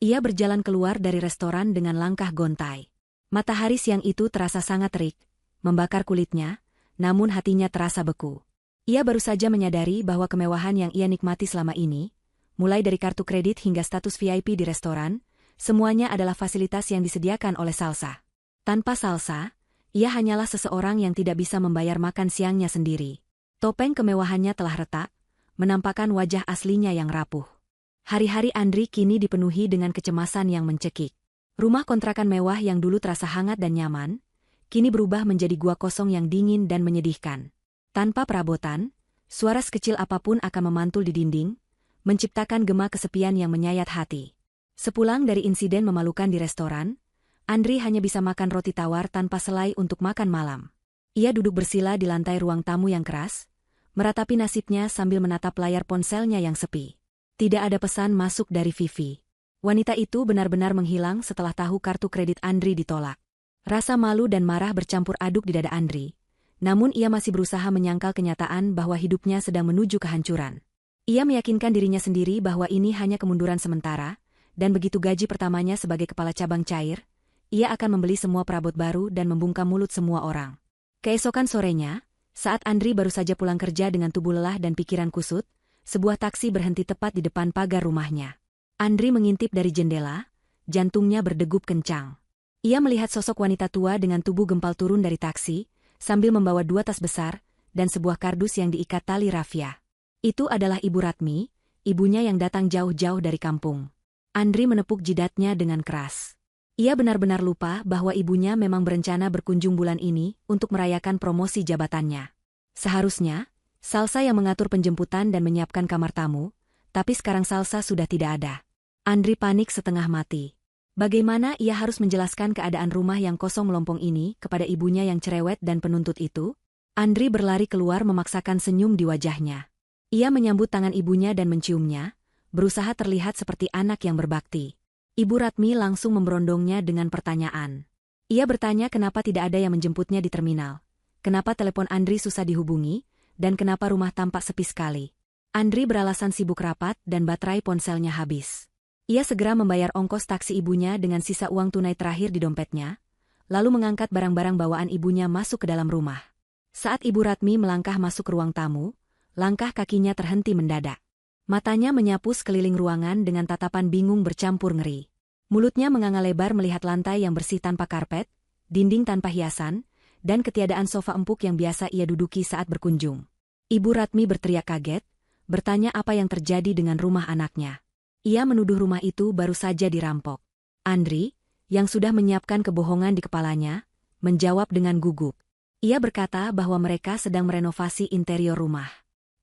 A: Ia berjalan keluar dari restoran dengan langkah gontai. Matahari siang itu terasa sangat terik, membakar kulitnya, namun hatinya terasa beku. Ia baru saja menyadari bahwa kemewahan yang ia nikmati selama ini, mulai dari kartu kredit hingga status VIP di restoran, semuanya adalah fasilitas yang disediakan oleh Salsa. Tanpa Salsa, ia hanyalah seseorang yang tidak bisa membayar makan siangnya sendiri. Topeng kemewahannya telah retak, menampakkan wajah aslinya yang rapuh. Hari-hari Andri kini dipenuhi dengan kecemasan yang mencekik. Rumah kontrakan mewah yang dulu terasa hangat dan nyaman, kini berubah menjadi gua kosong yang dingin dan menyedihkan. Tanpa perabotan, suara sekecil apapun akan memantul di dinding, menciptakan gema kesepian yang menyayat hati. Sepulang dari insiden memalukan di restoran, Andri hanya bisa makan roti tawar tanpa selai untuk makan malam. Ia duduk bersila di lantai ruang tamu yang keras, meratapi nasibnya sambil menatap layar ponselnya yang sepi. Tidak ada pesan masuk dari Vivi. Wanita itu benar-benar menghilang setelah tahu kartu kredit Andri ditolak. Rasa malu dan marah bercampur aduk di dada Andri, namun ia masih berusaha menyangkal kenyataan bahwa hidupnya sedang menuju kehancuran. Ia meyakinkan dirinya sendiri bahwa ini hanya kemunduran sementara, dan begitu gaji pertamanya sebagai kepala cabang cair, ia akan membeli semua perabot baru dan membungkam mulut semua orang. Keesokan sorenya, saat Andri baru saja pulang kerja dengan tubuh lelah dan pikiran kusut, sebuah taksi berhenti tepat di depan pagar rumahnya. Andri mengintip dari jendela, jantungnya berdegup kencang. Ia melihat sosok wanita tua dengan tubuh gempal turun dari taksi, sambil membawa 2 tas besar, dan sebuah kardus yang diikat tali rafia. Itu adalah Ibu Ratmi, ibunya yang datang jauh-jauh dari kampung. Andri menepuk jidatnya dengan keras. Ia benar-benar lupa bahwa ibunya memang berencana berkunjung bulan ini untuk merayakan promosi jabatannya. Seharusnya, Salsa yang mengatur penjemputan dan menyiapkan kamar tamu, tapi sekarang Salsa sudah tidak ada. Andri panik setengah mati. Bagaimana ia harus menjelaskan keadaan rumah yang kosong melompong ini kepada ibunya yang cerewet dan penuntut itu? Andri berlari keluar memaksakan senyum di wajahnya. Ia menyambut tangan ibunya dan menciumnya, berusaha terlihat seperti anak yang berbakti. Ibu Ratmi langsung memberondongnya dengan pertanyaan. Ia bertanya kenapa tidak ada yang menjemputnya di terminal, kenapa telepon Andri susah dihubungi, dan kenapa rumah tampak sepi sekali. Andri beralasan sibuk rapat dan baterai ponselnya habis. Ia segera membayar ongkos taksi ibunya dengan sisa uang tunai terakhir di dompetnya, lalu mengangkat barang-barang bawaan ibunya masuk ke dalam rumah. Saat Ibu Ratmi melangkah masuk ke ruang tamu, langkah kakinya terhenti mendadak. Matanya menyapu sekeliling ruangan dengan tatapan bingung bercampur ngeri. Mulutnya menganga lebar melihat lantai yang bersih tanpa karpet, dinding tanpa hiasan, dan ketiadaan sofa empuk yang biasa ia duduki saat berkunjung. Ibu Ratmi berteriak kaget, bertanya apa yang terjadi dengan rumah anaknya. Ia menuduh rumah itu baru saja dirampok. Andri, yang sudah menyiapkan kebohongan di kepalanya, menjawab dengan gugup. Ia berkata bahwa mereka sedang merenovasi interior rumah.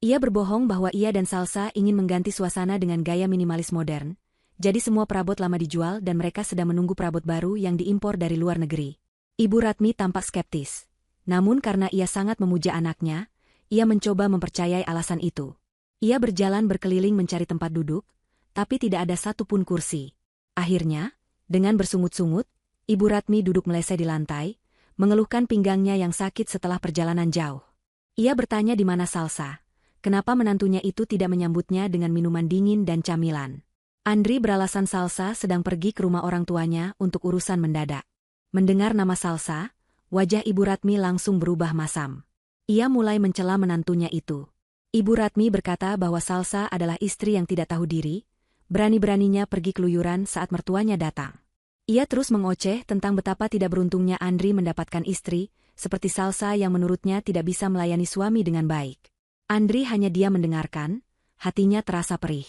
A: Ia berbohong bahwa ia dan Salsa ingin mengganti suasana dengan gaya minimalis modern, jadi semua perabot lama dijual dan mereka sedang menunggu perabot baru yang diimpor dari luar negeri. Ibu Ratmi tampak skeptis. Namun karena ia sangat memuja anaknya, ia mencoba mempercayai alasan itu. Ia berjalan berkeliling mencari tempat duduk, tapi tidak ada satupun kursi. Akhirnya, dengan bersungut-sungut, Ibu Ratmi duduk meleseh di lantai, mengeluhkan pinggangnya yang sakit setelah perjalanan jauh. Ia bertanya di mana Salsa. Kenapa menantunya itu tidak menyambutnya dengan minuman dingin dan camilan. Andri beralasan Salsa sedang pergi ke rumah orang tuanya untuk urusan mendadak. Mendengar nama Salsa, wajah Ibu Ratmi langsung berubah masam. Ia mulai mencela menantunya itu. Ibu Ratmi berkata bahwa Salsa adalah istri yang tidak tahu diri, berani-beraninya pergi keluyuran saat mertuanya datang. Ia terus mengoceh tentang betapa tidak beruntungnya Andri mendapatkan istri, seperti Salsa yang menurutnya tidak bisa melayani suami dengan baik. Andri hanya diam mendengarkan, hatinya terasa perih.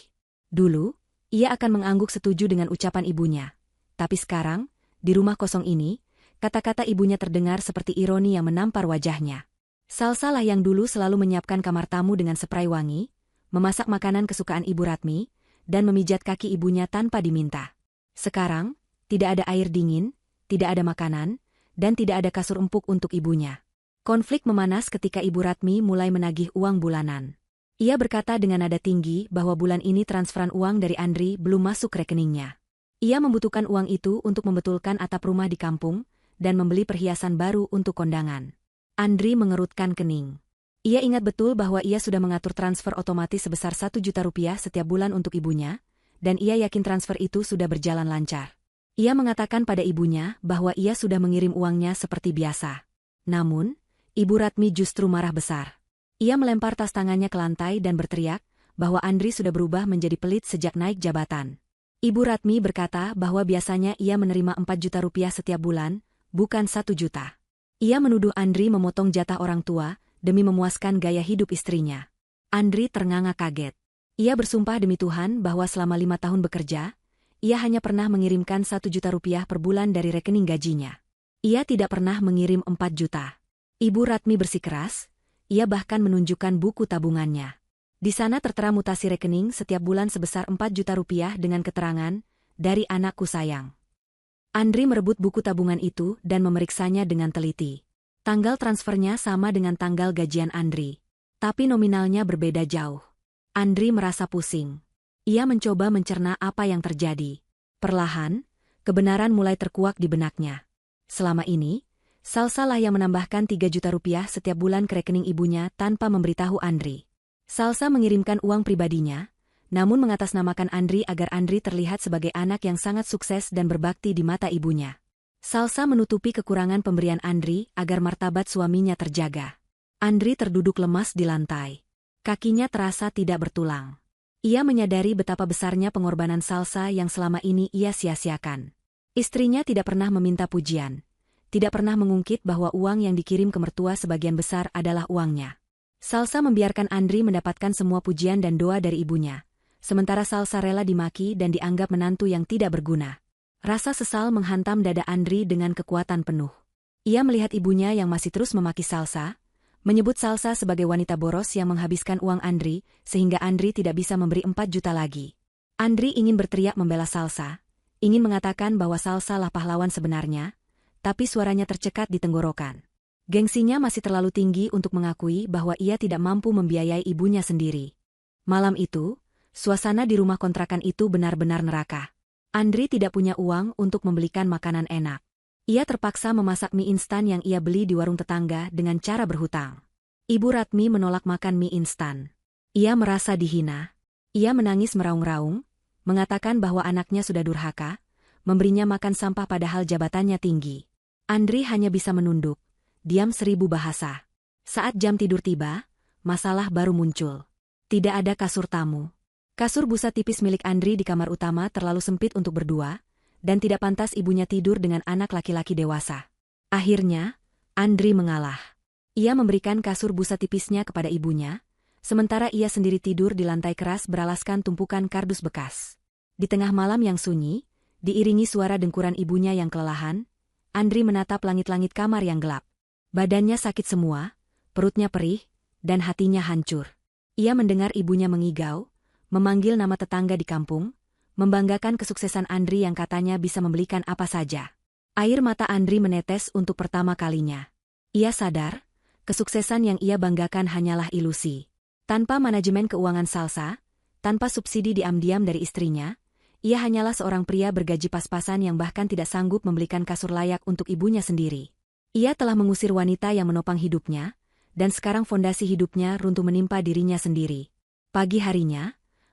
A: Dulu, ia akan mengangguk setuju dengan ucapan ibunya. Tapi sekarang, di rumah kosong ini, kata-kata ibunya terdengar seperti ironi yang menampar wajahnya. Salsa lah yang dulu selalu menyiapkan kamar tamu dengan spray wangi, memasak makanan kesukaan Ibu Ratmi, dan memijat kaki ibunya tanpa diminta. Sekarang, tidak ada air dingin, tidak ada makanan, dan tidak ada kasur empuk untuk ibunya. Konflik memanas ketika Ibu Ratmi mulai menagih uang bulanan. Ia berkata dengan nada tinggi bahwa bulan ini transferan uang dari Andri belum masuk rekeningnya. Ia membutuhkan uang itu untuk membetulkan atap rumah di kampung dan membeli perhiasan baru untuk kondangan. Andri mengerutkan kening. Ia ingat betul bahwa ia sudah mengatur transfer otomatis sebesar 1 juta rupiah setiap bulan untuk ibunya, dan ia yakin transfer itu sudah berjalan lancar. Ia mengatakan pada ibunya bahwa ia sudah mengirim uangnya seperti biasa. Namun, Ibu Ratmi justru marah besar. Ia melempar tas tangannya ke lantai dan berteriak bahwa Andri sudah berubah menjadi pelit sejak naik jabatan. Ibu Ratmi berkata bahwa biasanya ia menerima 4 juta rupiah setiap bulan, bukan 1 juta. Ia menuduh Andri memotong jatah orang tua demi memuaskan gaya hidup istrinya. Andri ternganga kaget. Ia bersumpah demi Tuhan bahwa selama 5 tahun bekerja, ia hanya pernah mengirimkan 1 juta rupiah per bulan dari rekening gajinya. Ia tidak pernah mengirim 4 juta. Ibu Ratmi bersikeras, ia bahkan menunjukkan buku tabungannya. Di sana tertera mutasi rekening setiap bulan sebesar 4 juta rupiah dengan keterangan, dari anakku sayang. Andri merebut buku tabungan itu dan memeriksanya dengan teliti. Tanggal transfernya sama dengan tanggal gajian Andri. Tapi nominalnya berbeda jauh. Andri merasa pusing. Ia mencoba mencerna apa yang terjadi. Perlahan, kebenaran mulai terkuak di benaknya. Selama ini, Salsa lah yang menambahkan 3 juta rupiah setiap bulan ke rekening ibunya tanpa memberitahu Andri. Salsa mengirimkan uang pribadinya, namun mengatasnamakan Andri agar Andri terlihat sebagai anak yang sangat sukses dan berbakti di mata ibunya. Salsa menutupi kekurangan pemberian Andri agar martabat suaminya terjaga. Andri terduduk lemas di lantai. Kakinya terasa tidak bertulang. Ia menyadari betapa besarnya pengorbanan Salsa yang selama ini ia sia-siakan. Istrinya tidak pernah meminta pujian. Tidak pernah mengungkit bahwa uang yang dikirim ke mertua sebagian besar adalah uangnya. Salsa membiarkan Andri mendapatkan semua pujian dan doa dari ibunya. Sementara Salsa rela dimaki dan dianggap menantu yang tidak berguna. Rasa sesal menghantam dada Andri dengan kekuatan penuh. Ia melihat ibunya yang masih terus memaki Salsa, menyebut Salsa sebagai wanita boros yang menghabiskan uang Andri, sehingga Andri tidak bisa memberi 4 juta lagi. Andri ingin berteriak membela Salsa, ingin mengatakan bahwa Salsa lah pahlawan sebenarnya, tapi suaranya tercekat di tenggorokan. Gengsinya masih terlalu tinggi untuk mengakui bahwa ia tidak mampu membiayai ibunya sendiri. Malam itu, suasana di rumah kontrakan itu benar-benar neraka. Andri tidak punya uang untuk membelikan makanan enak. Ia terpaksa memasak mie instan yang ia beli di warung tetangga dengan cara berhutang. Ibu Ratmi menolak makan mie instan. Ia merasa dihina. Ia menangis meraung-raung, mengatakan bahwa anaknya sudah durhaka, memberinya makan sampah padahal jabatannya tinggi. Andri hanya bisa menunduk, diam 1000 bahasa. Saat jam tidur tiba, masalah baru muncul. Tidak ada kasur tamu. Kasur busa tipis milik Andri di kamar utama terlalu sempit untuk berdua, dan tidak pantas ibunya tidur dengan anak laki-laki dewasa. Akhirnya, Andri mengalah. Ia memberikan kasur busa tipisnya kepada ibunya, sementara ia sendiri tidur di lantai keras beralaskan tumpukan kardus bekas. Di tengah malam yang sunyi, diiringi suara dengkuran ibunya yang kelelahan, Andri menatap langit-langit kamar yang gelap. Badannya sakit semua, perutnya perih, dan hatinya hancur. Ia mendengar ibunya mengigau, memanggil nama tetangga di kampung, membanggakan kesuksesan Andri yang katanya bisa membelikan apa saja. Air mata Andri menetes untuk pertama kalinya. Ia sadar, kesuksesan yang ia banggakan hanyalah ilusi. Tanpa manajemen keuangan Salsa, tanpa subsidi diam-diam dari istrinya, ia hanyalah seorang pria bergaji pas-pasan yang bahkan tidak sanggup membelikan kasur layak untuk ibunya sendiri. Ia telah mengusir wanita yang menopang hidupnya, dan sekarang fondasi hidupnya runtuh menimpa dirinya sendiri. Pagi harinya,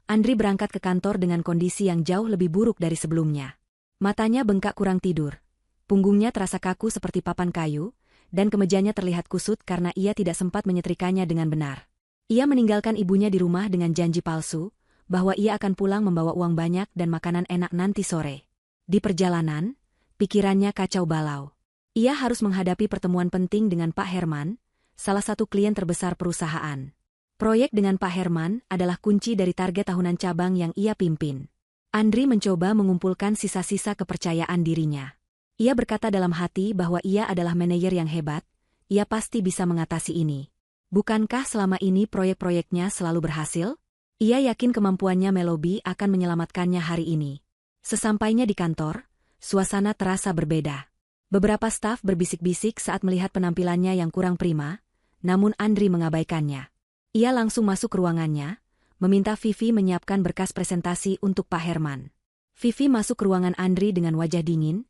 A: Andri berangkat ke kantor dengan kondisi yang jauh lebih buruk dari sebelumnya. Matanya bengkak kurang tidur, punggungnya terasa kaku seperti papan kayu, dan kemejanya terlihat kusut karena ia tidak sempat menyetrikanya dengan benar. Ia meninggalkan ibunya di rumah dengan janji palsu, bahwa ia akan pulang membawa uang banyak dan makanan enak nanti sore. Di perjalanan, pikirannya kacau balau. Ia harus menghadapi pertemuan penting dengan Pak Herman, salah satu klien terbesar perusahaan. Proyek dengan Pak Herman adalah kunci dari target tahunan cabang yang ia pimpin. Andri mencoba mengumpulkan sisa-sisa kepercayaan dirinya. Ia berkata dalam hati bahwa ia adalah manajer yang hebat, ia pasti bisa mengatasi ini. Bukankah selama ini proyek-proyeknya selalu berhasil? Ia yakin kemampuannya Melobi akan menyelamatkannya hari ini. Sesampainya di kantor, suasana terasa berbeda. Beberapa staf berbisik-bisik saat melihat penampilannya yang kurang prima, namun Andri mengabaikannya. Ia langsung masuk ke ruangannya, meminta Vivi menyiapkan berkas presentasi untuk Pak Herman. Vivi masuk ke ruangan Andri dengan wajah dingin,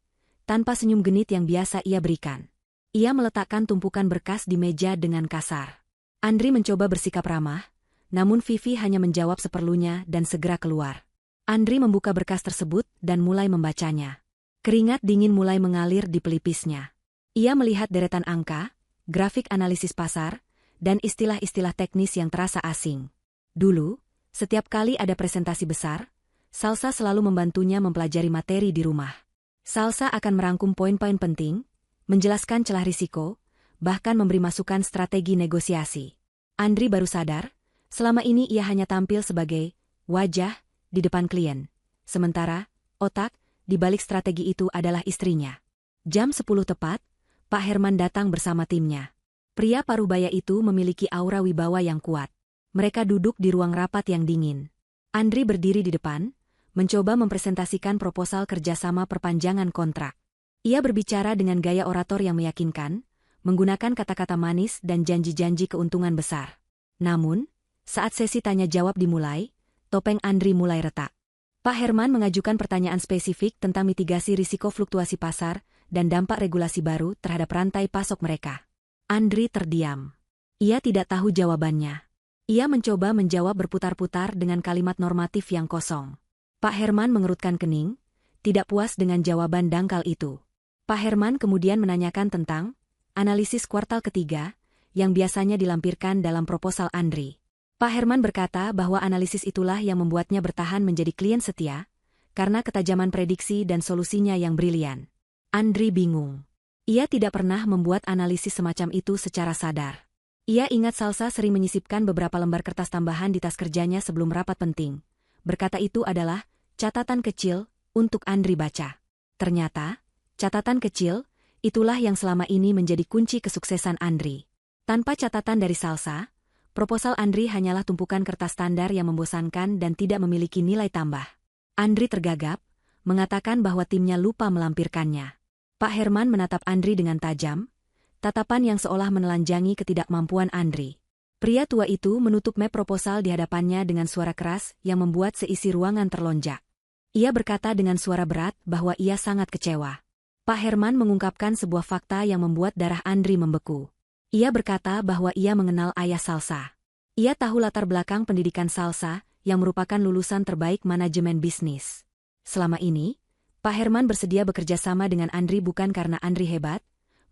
A: tanpa senyum genit yang biasa ia berikan. Ia meletakkan tumpukan berkas di meja dengan kasar. Andri mencoba bersikap ramah, namun Vivi hanya menjawab seperlunya dan segera keluar. Andri membuka berkas tersebut dan mulai membacanya. Keringat dingin mulai mengalir di pelipisnya. Ia melihat deretan angka, grafik analisis pasar, dan istilah-istilah teknis yang terasa asing. Dulu, setiap kali ada presentasi besar, Salsa selalu membantunya mempelajari materi di rumah. Salsa akan merangkum poin-poin penting, menjelaskan celah risiko, bahkan memberi masukan strategi negosiasi. Andri baru sadar, selama ini ia hanya tampil sebagai wajah di depan klien. Sementara, otak di balik strategi itu adalah istrinya. Jam 10 tepat, Pak Herman datang bersama timnya. Pria parubaya itu memiliki aura wibawa yang kuat. Mereka duduk di ruang rapat yang dingin. Andri berdiri di depan, mencoba mempresentasikan proposal kerjasama perpanjangan kontrak. Ia berbicara dengan gaya orator yang meyakinkan, menggunakan kata-kata manis dan janji-janji keuntungan besar. Namun, saat sesi tanya-jawab dimulai, topeng Andri mulai retak. Pak Herman mengajukan pertanyaan spesifik tentang mitigasi risiko fluktuasi pasar dan dampak regulasi baru terhadap rantai pasok mereka. Andri terdiam. Ia tidak tahu jawabannya. Ia mencoba menjawab berputar-putar dengan kalimat normatif yang kosong. Pak Herman mengerutkan kening, tidak puas dengan jawaban dangkal itu. Pak Herman kemudian menanyakan tentang analisis kuartal ketiga yang biasanya dilampirkan dalam proposal Andri. Pak Herman berkata bahwa analisis itulah yang membuatnya bertahan menjadi klien setia, karena ketajaman prediksi dan solusinya yang brilian. Andri bingung. Ia tidak pernah membuat analisis semacam itu secara sadar. Ia ingat Salsa sering menyisipkan beberapa lembar kertas tambahan di tas kerjanya sebelum rapat penting. Berkata itu adalah catatan kecil untuk Andri baca. Ternyata, catatan kecil, itulah yang selama ini menjadi kunci kesuksesan Andri. Tanpa catatan dari Salsa, proposal Andri hanyalah tumpukan kertas standar yang membosankan dan tidak memiliki nilai tambah. Andri tergagap, mengatakan bahwa timnya lupa melampirkannya. Pak Herman menatap Andri dengan tajam, tatapan yang seolah menelanjangi ketidakmampuan Andri. Pria tua itu menutup map proposal di hadapannya dengan suara keras yang membuat seisi ruangan terlonjak. Ia berkata dengan suara berat bahwa ia sangat kecewa. Pak Herman mengungkapkan sebuah fakta yang membuat darah Andri membeku. Ia berkata bahwa ia mengenal ayah Salsa. Ia tahu latar belakang pendidikan Salsa yang merupakan lulusan terbaik manajemen bisnis. Selama ini, Pak Herman bersedia bekerja sama dengan Andri bukan karena Andri hebat,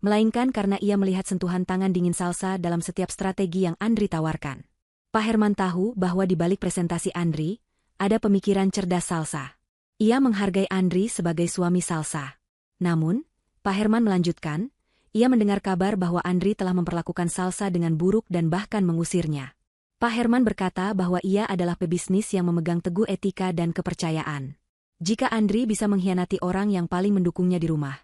A: melainkan karena ia melihat sentuhan tangan dingin Salsa dalam setiap strategi yang Andri tawarkan. Pak Herman tahu bahwa di balik presentasi Andri, ada pemikiran cerdas Salsa. Ia menghargai Andri sebagai suami Salsa. Namun, Pak Herman melanjutkan, ia mendengar kabar bahwa Andri telah memperlakukan Salsa dengan buruk dan bahkan mengusirnya. Pak Herman berkata bahwa ia adalah pebisnis yang memegang teguh etika dan kepercayaan. Jika Andri bisa mengkhianati orang yang paling mendukungnya di rumah,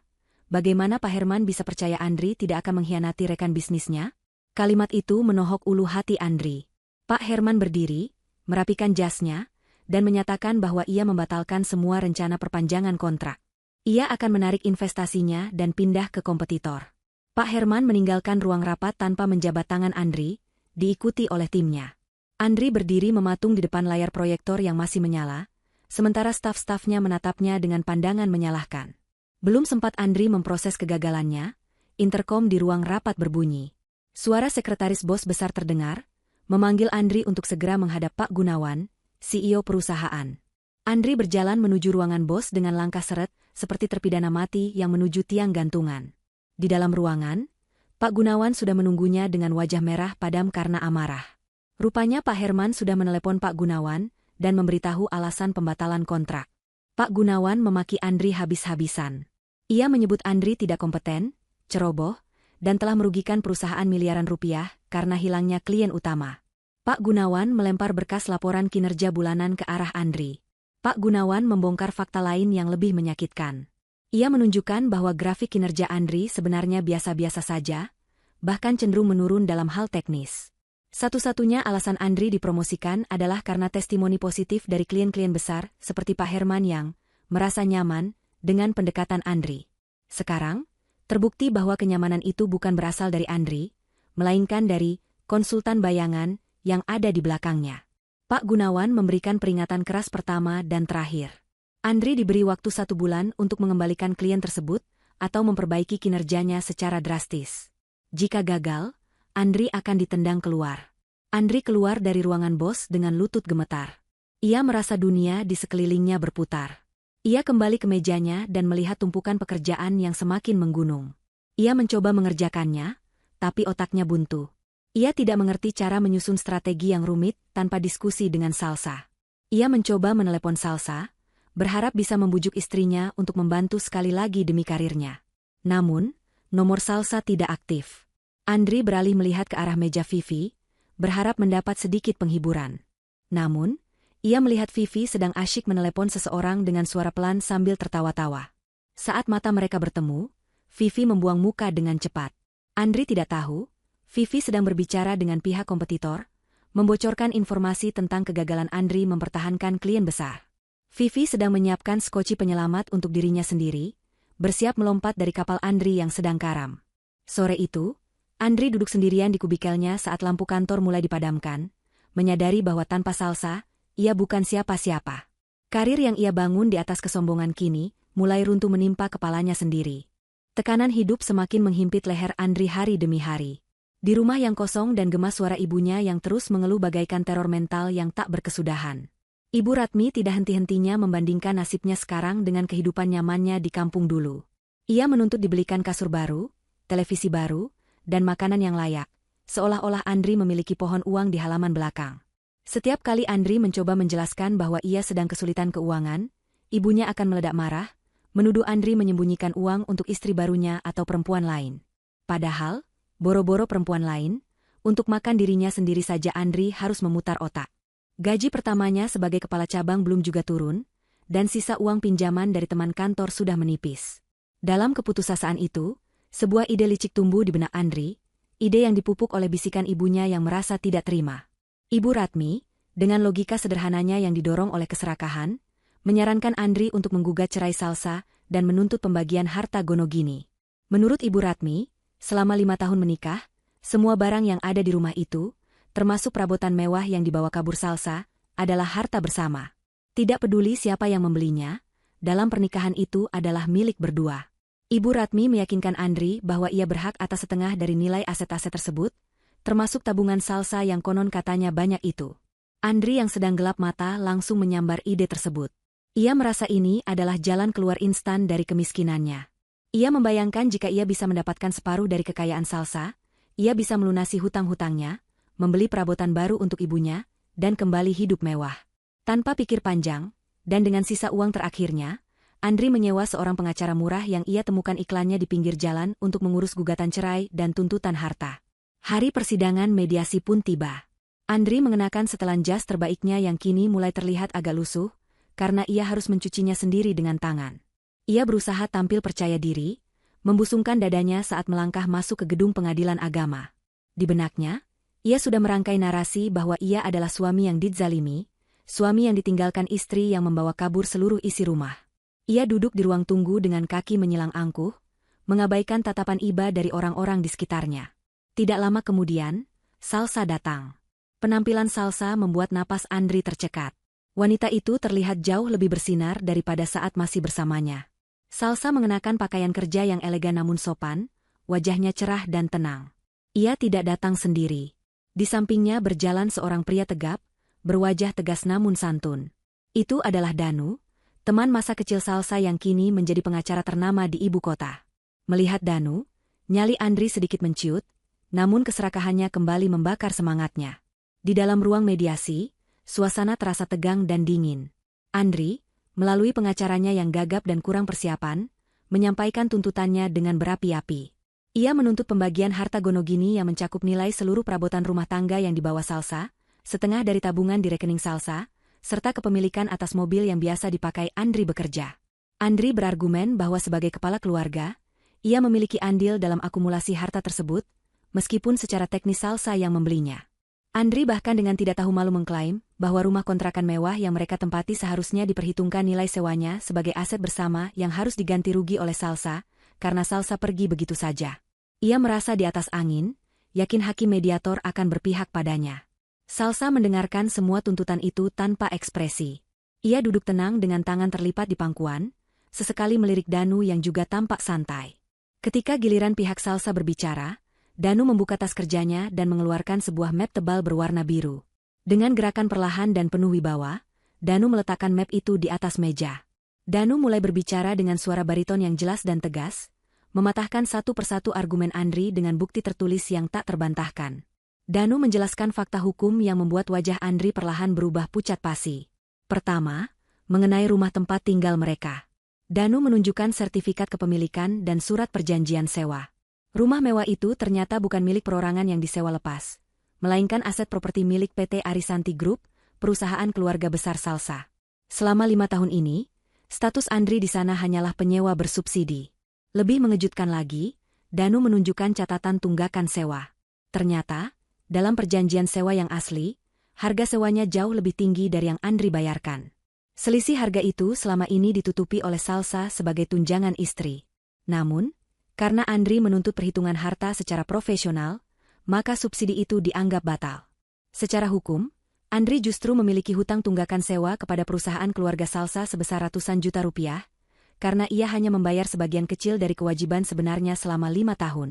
A: bagaimana Pak Herman bisa percaya Andri tidak akan mengkhianati rekan bisnisnya? Kalimat itu menohok ulu hati Andri. Pak Herman berdiri, merapikan jasnya, dan menyatakan bahwa ia membatalkan semua rencana perpanjangan kontrak. Ia akan menarik investasinya dan pindah ke kompetitor. Pak Herman meninggalkan ruang rapat tanpa menjabat tangan Andri, diikuti oleh timnya. Andri berdiri mematung di depan layar proyektor yang masih menyala, sementara staf-stafnya menatapnya dengan pandangan menyalahkan. Belum sempat Andri memproses kegagalannya, interkom di ruang rapat berbunyi. Suara sekretaris bos besar terdengar, memanggil Andri untuk segera menghadap Pak Gunawan, CEO perusahaan. Andri berjalan menuju ruangan bos dengan langkah seret, seperti terpidana mati yang menuju tiang gantungan. Di dalam ruangan, Pak Gunawan sudah menunggunya dengan wajah merah padam karena amarah. Rupanya Pak Herman sudah menelepon Pak Gunawan dan memberitahu alasan pembatalan kontrak. Pak Gunawan memaki Andri habis-habisan. Ia menyebut Andri tidak kompeten, ceroboh, dan telah merugikan perusahaan miliaran rupiah karena hilangnya klien utama. Pak Gunawan melempar berkas laporan kinerja bulanan ke arah Andri. Pak Gunawan membongkar fakta lain yang lebih menyakitkan. Ia menunjukkan bahwa grafik kinerja Andri sebenarnya biasa-biasa saja, bahkan cenderung menurun dalam hal teknis. Satu-satunya alasan Andri dipromosikan adalah karena testimoni positif dari klien-klien besar seperti Pak Herman yang merasa nyaman dengan pendekatan Andri. Sekarang, terbukti bahwa kenyamanan itu bukan berasal dari Andri, melainkan dari konsultan bayangan yang ada di belakangnya. Pak Gunawan memberikan peringatan keras pertama dan terakhir. Andri diberi waktu 1 bulan untuk mengembalikan klien tersebut atau memperbaiki kinerjanya secara drastis. Jika gagal, Andri akan ditendang keluar. Andri keluar dari ruangan bos dengan lutut gemetar. Ia merasa dunia di sekelilingnya berputar. Ia kembali ke mejanya dan melihat tumpukan pekerjaan yang semakin menggunung. Ia mencoba mengerjakannya, tapi otaknya buntu. Ia tidak mengerti cara menyusun strategi yang rumit tanpa diskusi dengan Salsa. Ia mencoba menelepon Salsa, berharap bisa membujuk istrinya untuk membantu sekali lagi demi karirnya. Namun, nomor Salsa tidak aktif. Andri beralih melihat ke arah meja Vivi, berharap mendapat sedikit penghiburan. Namun, ia melihat Vivi sedang asyik menelepon seseorang dengan suara pelan sambil tertawa-tawa. Saat mata mereka bertemu, Vivi membuang muka dengan cepat. Andri tidak tahu, Vivi sedang berbicara dengan pihak kompetitor, membocorkan informasi tentang kegagalan Andri mempertahankan klien besar. Vivi sedang menyiapkan skoci penyelamat untuk dirinya sendiri, bersiap melompat dari kapal Andri yang sedang karam. Sore itu, Andri duduk sendirian di kubikelnya saat lampu kantor mulai dipadamkan, menyadari bahwa tanpa Salsa, ia bukan siapa-siapa. Karir yang ia bangun di atas kesombongan kini, mulai runtuh menimpa kepalanya sendiri. Tekanan hidup semakin menghimpit leher Andri hari demi hari. Di rumah yang kosong dan gemas suara ibunya yang terus mengeluh bagaikan teror mental yang tak berkesudahan. Ibu Ratmi tidak henti-hentinya membandingkan nasibnya sekarang dengan kehidupan nyamannya di kampung dulu. Ia menuntut dibelikan kasur baru, televisi baru, dan makanan yang layak, seolah-olah Andri memiliki pohon uang di halaman belakang. Setiap kali Andri mencoba menjelaskan bahwa ia sedang kesulitan keuangan, ibunya akan meledak marah, menuduh Andri menyembunyikan uang untuk istri barunya atau perempuan lain. Padahal, boro-boro perempuan lain, untuk makan dirinya sendiri saja Andri harus memutar otak. Gaji pertamanya sebagai kepala cabang belum juga turun, dan sisa uang pinjaman dari teman kantor sudah menipis. Dalam keputusasaan itu, sebuah ide licik tumbuh di benak Andri, ide yang dipupuk oleh bisikan ibunya yang merasa tidak terima. Ibu Ratmi, dengan logika sederhananya yang didorong oleh keserakahan, menyarankan Andri untuk menggugat cerai Salsa dan menuntut pembagian harta Gonogini. Menurut Ibu Ratmi, selama 5 tahun menikah, semua barang yang ada di rumah itu, termasuk perabotan mewah yang dibawa kabur Salsa, adalah harta bersama. Tidak peduli siapa yang membelinya, dalam pernikahan itu adalah milik berdua. Ibu Ratmi meyakinkan Andri bahwa ia berhak atas setengah dari nilai aset-aset tersebut, termasuk tabungan Salsa yang konon katanya banyak itu. Andri yang sedang gelap mata langsung menyambar ide tersebut. Ia merasa ini adalah jalan keluar instan dari kemiskinannya. Ia membayangkan jika ia bisa mendapatkan separuh dari kekayaan Salsa, ia bisa melunasi hutang-hutangnya, membeli perabotan baru untuk ibunya, dan kembali hidup mewah. Tanpa pikir panjang, dan dengan sisa uang terakhirnya, Andri menyewa seorang pengacara murah yang ia temukan iklannya di pinggir jalan untuk mengurus gugatan cerai dan tuntutan harta. Hari persidangan mediasi pun tiba. Andri mengenakan setelan jas terbaiknya yang kini mulai terlihat agak lusuh, karena ia harus mencucinya sendiri dengan tangan. Ia berusaha tampil percaya diri, membusungkan dadanya saat melangkah masuk ke gedung pengadilan agama. Di benaknya, ia sudah merangkai narasi bahwa ia adalah suami yang dizalimi, suami yang ditinggalkan istri yang membawa kabur seluruh isi rumah. Ia duduk di ruang tunggu dengan kaki menyilang angkuh, mengabaikan tatapan iba dari orang-orang di sekitarnya. Tidak lama kemudian, Salsa datang. Penampilan Salsa membuat napas Andri tercekat. Wanita itu terlihat jauh lebih bersinar daripada saat masih bersamanya. Salsa mengenakan pakaian kerja yang elegan namun sopan, wajahnya cerah dan tenang. Ia tidak datang sendiri. Di sampingnya berjalan seorang pria tegap, berwajah tegas namun santun. Itu adalah Danu, teman masa kecil Salsa yang kini menjadi pengacara ternama di ibu kota. Melihat Danu, nyali Andri sedikit menciut, namun keserakahannya kembali membakar semangatnya. Di dalam ruang mediasi, suasana terasa tegang dan dingin. Andri, melalui pengacaranya yang gagap dan kurang persiapan, menyampaikan tuntutannya dengan berapi-api. Ia menuntut pembagian harta gonogini yang mencakup nilai seluruh perabotan rumah tangga yang dibawa Salsa, setengah dari tabungan di rekening Salsa, serta kepemilikan atas mobil yang biasa dipakai Andri bekerja. Andri berargumen bahwa sebagai kepala keluarga, ia memiliki andil dalam akumulasi harta tersebut, meskipun secara teknis Salsa yang membelinya. Andri bahkan dengan tidak tahu malu mengklaim bahwa rumah kontrakan mewah yang mereka tempati seharusnya diperhitungkan nilai sewanya sebagai aset bersama yang harus diganti rugi oleh Salsa, karena Salsa pergi begitu saja. Ia merasa di atas angin, yakin hakim mediator akan berpihak padanya. Salsa mendengarkan semua tuntutan itu tanpa ekspresi. Ia duduk tenang dengan tangan terlipat di pangkuan, sesekali melirik Danu yang juga tampak santai. Ketika giliran pihak Salsa berbicara, Danu membuka tas kerjanya dan mengeluarkan sebuah map tebal berwarna biru. Dengan gerakan perlahan dan penuh wibawa, Danu meletakkan map itu di atas meja. Danu mulai berbicara dengan suara bariton yang jelas dan tegas, mematahkan satu persatu argumen Andri dengan bukti tertulis yang tak terbantahkan. Danu menjelaskan fakta hukum yang membuat wajah Andri perlahan berubah pucat pasi. Pertama, mengenai rumah tempat tinggal mereka. Danu menunjukkan sertifikat kepemilikan dan surat perjanjian sewa. Rumah mewah itu ternyata bukan milik perorangan yang disewa lepas, melainkan aset properti milik PT Arisanti Group, perusahaan keluarga besar Salsa. Selama 5 tahun ini, status Andri di sana hanyalah penyewa bersubsidi. Lebih mengejutkan lagi, Danu menunjukkan catatan tunggakan sewa. Ternyata, dalam perjanjian sewa yang asli, harga sewanya jauh lebih tinggi dari yang Andri bayarkan. Selisih harga itu selama ini ditutupi oleh Salsa sebagai tunjangan istri. Namun, karena Andri menuntut perhitungan harta secara profesional, maka subsidi itu dianggap batal. Secara hukum, Andri justru memiliki hutang tunggakan sewa kepada perusahaan keluarga Salsa sebesar ratusan juta rupiah, karena ia hanya membayar sebagian kecil dari kewajiban sebenarnya selama 5 tahun.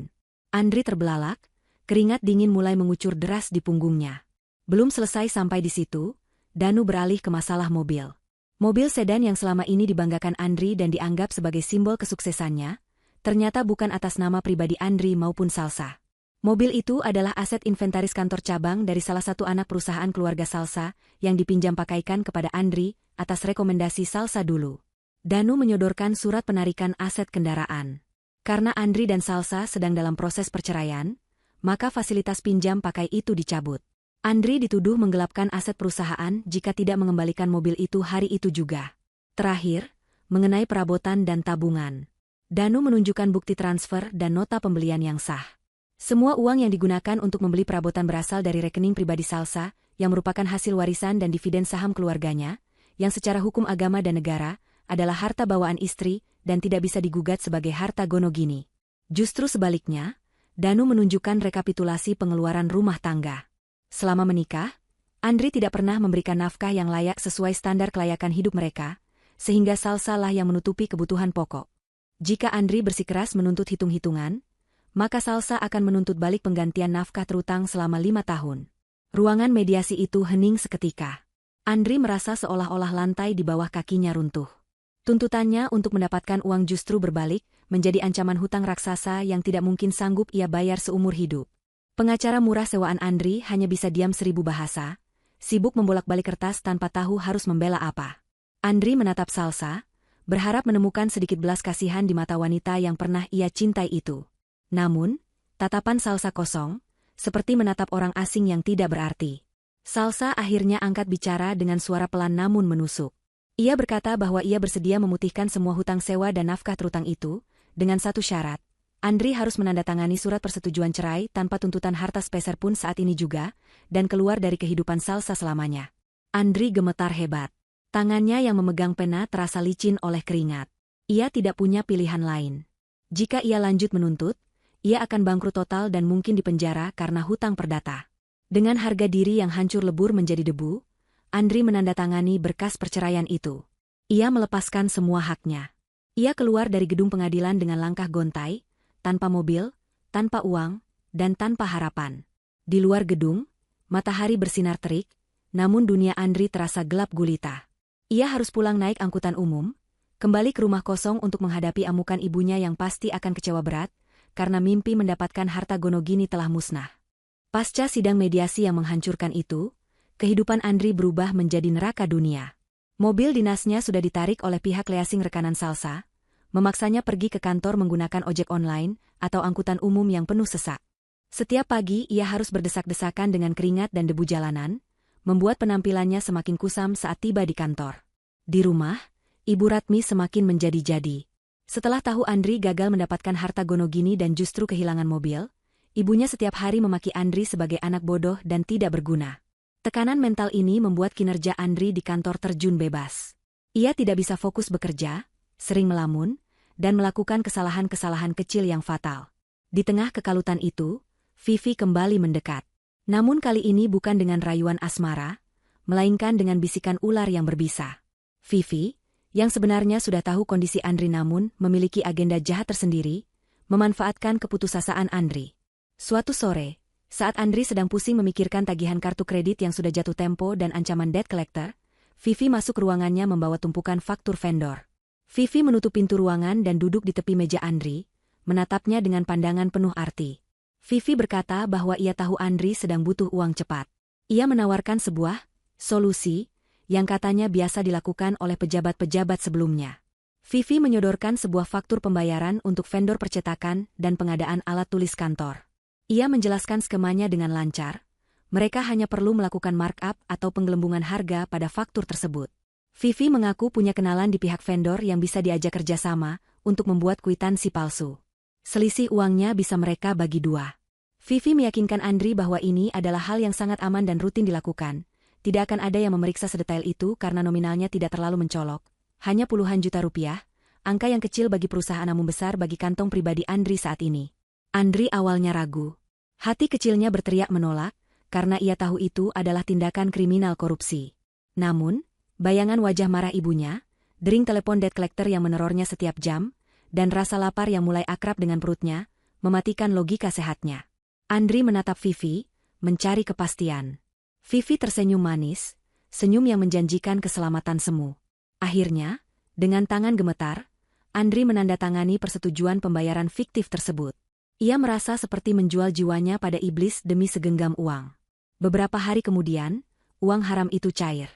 A: Andri terbelalak, keringat dingin mulai mengucur deras di punggungnya. Belum selesai sampai di situ, Danu beralih ke masalah mobil. Mobil sedan yang selama ini dibanggakan Andri dan dianggap sebagai simbol kesuksesannya, ternyata bukan atas nama pribadi Andri maupun Salsa. Mobil itu adalah aset inventaris kantor cabang dari salah satu anak perusahaan keluarga Salsa yang dipinjam pakaikan kepada Andri atas rekomendasi Salsa dulu. Danu menyodorkan surat penarikan aset kendaraan. Karena Andri dan Salsa sedang dalam proses perceraian, maka fasilitas pinjam pakai itu dicabut. Andri dituduh menggelapkan aset perusahaan jika tidak mengembalikan mobil itu hari itu juga. Terakhir, mengenai perabotan dan tabungan. Danu menunjukkan bukti transfer dan nota pembelian yang sah. Semua uang yang digunakan untuk membeli perabotan berasal dari rekening pribadi Salsa, yang merupakan hasil warisan dan dividen saham keluarganya, yang secara hukum agama dan negara, adalah harta bawaan istri dan tidak bisa digugat sebagai harta gonogini. Justru sebaliknya, Danu menunjukkan rekapitulasi pengeluaran rumah tangga. Selama menikah, Andri tidak pernah memberikan nafkah yang layak sesuai standar kelayakan hidup mereka, sehingga Salsa lah yang menutupi kebutuhan pokok. Jika Andri bersikeras menuntut hitung-hitungan, maka Salsa akan menuntut balik penggantian nafkah terutang selama 5 tahun. Ruangan mediasi itu hening seketika. Andri merasa seolah-olah lantai di bawah kakinya runtuh. Tuntutannya untuk mendapatkan uang justru berbalik, menjadi ancaman hutang raksasa yang tidak mungkin sanggup ia bayar seumur hidup. Pengacara murah sewaan Andri hanya bisa diam 1000 bahasa, sibuk membolak-balik kertas tanpa tahu harus membela apa. Andri menatap Salsa, berharap menemukan sedikit belas kasihan di mata wanita yang pernah ia cintai itu. Namun, tatapan Salsa kosong, seperti menatap orang asing yang tidak berarti. Salsa akhirnya angkat bicara dengan suara pelan namun menusuk. Ia berkata bahwa ia bersedia memutihkan semua hutang sewa dan nafkah terutang itu, dengan satu syarat. Andri harus menandatangani surat persetujuan cerai tanpa tuntutan harta sepeser pun saat ini juga, dan keluar dari kehidupan Salsa selamanya. Andri gemetar hebat. Tangannya yang memegang pena terasa licin oleh keringat. Ia tidak punya pilihan lain. Jika ia lanjut menuntut, ia akan bangkrut total dan mungkin dipenjara karena hutang perdata. Dengan harga diri yang hancur lebur menjadi debu, Andri menandatangani berkas perceraian itu. Ia melepaskan semua haknya. Ia keluar dari gedung pengadilan dengan langkah gontai, tanpa mobil, tanpa uang, dan tanpa harapan. Di luar gedung, matahari bersinar terik, namun dunia Andri terasa gelap gulita. Ia harus pulang naik angkutan umum, kembali ke rumah kosong untuk menghadapi amukan ibunya yang pasti akan kecewa berat, karena mimpi mendapatkan harta gonogini telah musnah. Pasca sidang mediasi yang menghancurkan itu, kehidupan Andri berubah menjadi neraka dunia. Mobil dinasnya sudah ditarik oleh pihak leasing rekanan Salsa, memaksanya pergi ke kantor menggunakan ojek online atau angkutan umum yang penuh sesak. Setiap pagi ia harus berdesak-desakan dengan keringat dan debu jalanan, membuat penampilannya semakin kusam saat tiba di kantor. Di rumah, Ibu Ratmi semakin menjadi-jadi. Setelah tahu Andri gagal mendapatkan harta gonogini dan justru kehilangan mobil, ibunya setiap hari memaki Andri sebagai anak bodoh dan tidak berguna. Tekanan mental ini membuat kinerja Andri di kantor terjun bebas. Ia tidak bisa fokus bekerja, sering melamun, dan melakukan kesalahan-kesalahan kecil yang fatal. Di tengah kekalutan itu, Vivi kembali mendekat. Namun kali ini bukan dengan rayuan asmara, melainkan dengan bisikan ular yang berbisa. Vivi, yang sebenarnya sudah tahu kondisi Andri namun memiliki agenda jahat tersendiri, memanfaatkan keputusasaan Andri. Suatu sore, saat Andri sedang pusing memikirkan tagihan kartu kredit yang sudah jatuh tempo dan ancaman debt collector, Vivi masuk ruangannya membawa tumpukan faktur vendor. Vivi menutup pintu ruangan dan duduk di tepi meja Andri, menatapnya dengan pandangan penuh arti. Vivi berkata bahwa ia tahu Andri sedang butuh uang cepat. Ia menawarkan sebuah solusi yang katanya biasa dilakukan oleh pejabat-pejabat sebelumnya. Vivi menyodorkan sebuah faktur pembayaran untuk vendor percetakan dan pengadaan alat tulis kantor. Ia menjelaskan skemanya dengan lancar. Mereka hanya perlu melakukan markup atau penggelembungan harga pada faktur tersebut. Vivi mengaku punya kenalan di pihak vendor yang bisa diajak kerjasama untuk membuat kwitansi palsu. Selisih uangnya bisa mereka bagi dua. Vivi meyakinkan Andri bahwa ini adalah hal yang sangat aman dan rutin dilakukan. Tidak akan ada yang memeriksa sedetail itu karena nominalnya tidak terlalu mencolok. Hanya puluhan juta rupiah, angka yang kecil bagi perusahaan namun besar bagi kantong pribadi Andri saat ini. Andri awalnya ragu. Hati kecilnya berteriak menolak, karena ia tahu itu adalah tindakan kriminal korupsi. Namun, bayangan wajah marah ibunya, dering telepon debt collector yang menerornya setiap jam, dan rasa lapar yang mulai akrab dengan perutnya, mematikan logika sehatnya. Andri menatap Vivi, mencari kepastian. Vivi tersenyum manis, senyum yang menjanjikan keselamatan semu. Akhirnya, dengan tangan gemetar, Andri menandatangani persetujuan pembayaran fiktif tersebut. Ia merasa seperti menjual jiwanya pada iblis demi segenggam uang. Beberapa hari kemudian, uang haram itu cair.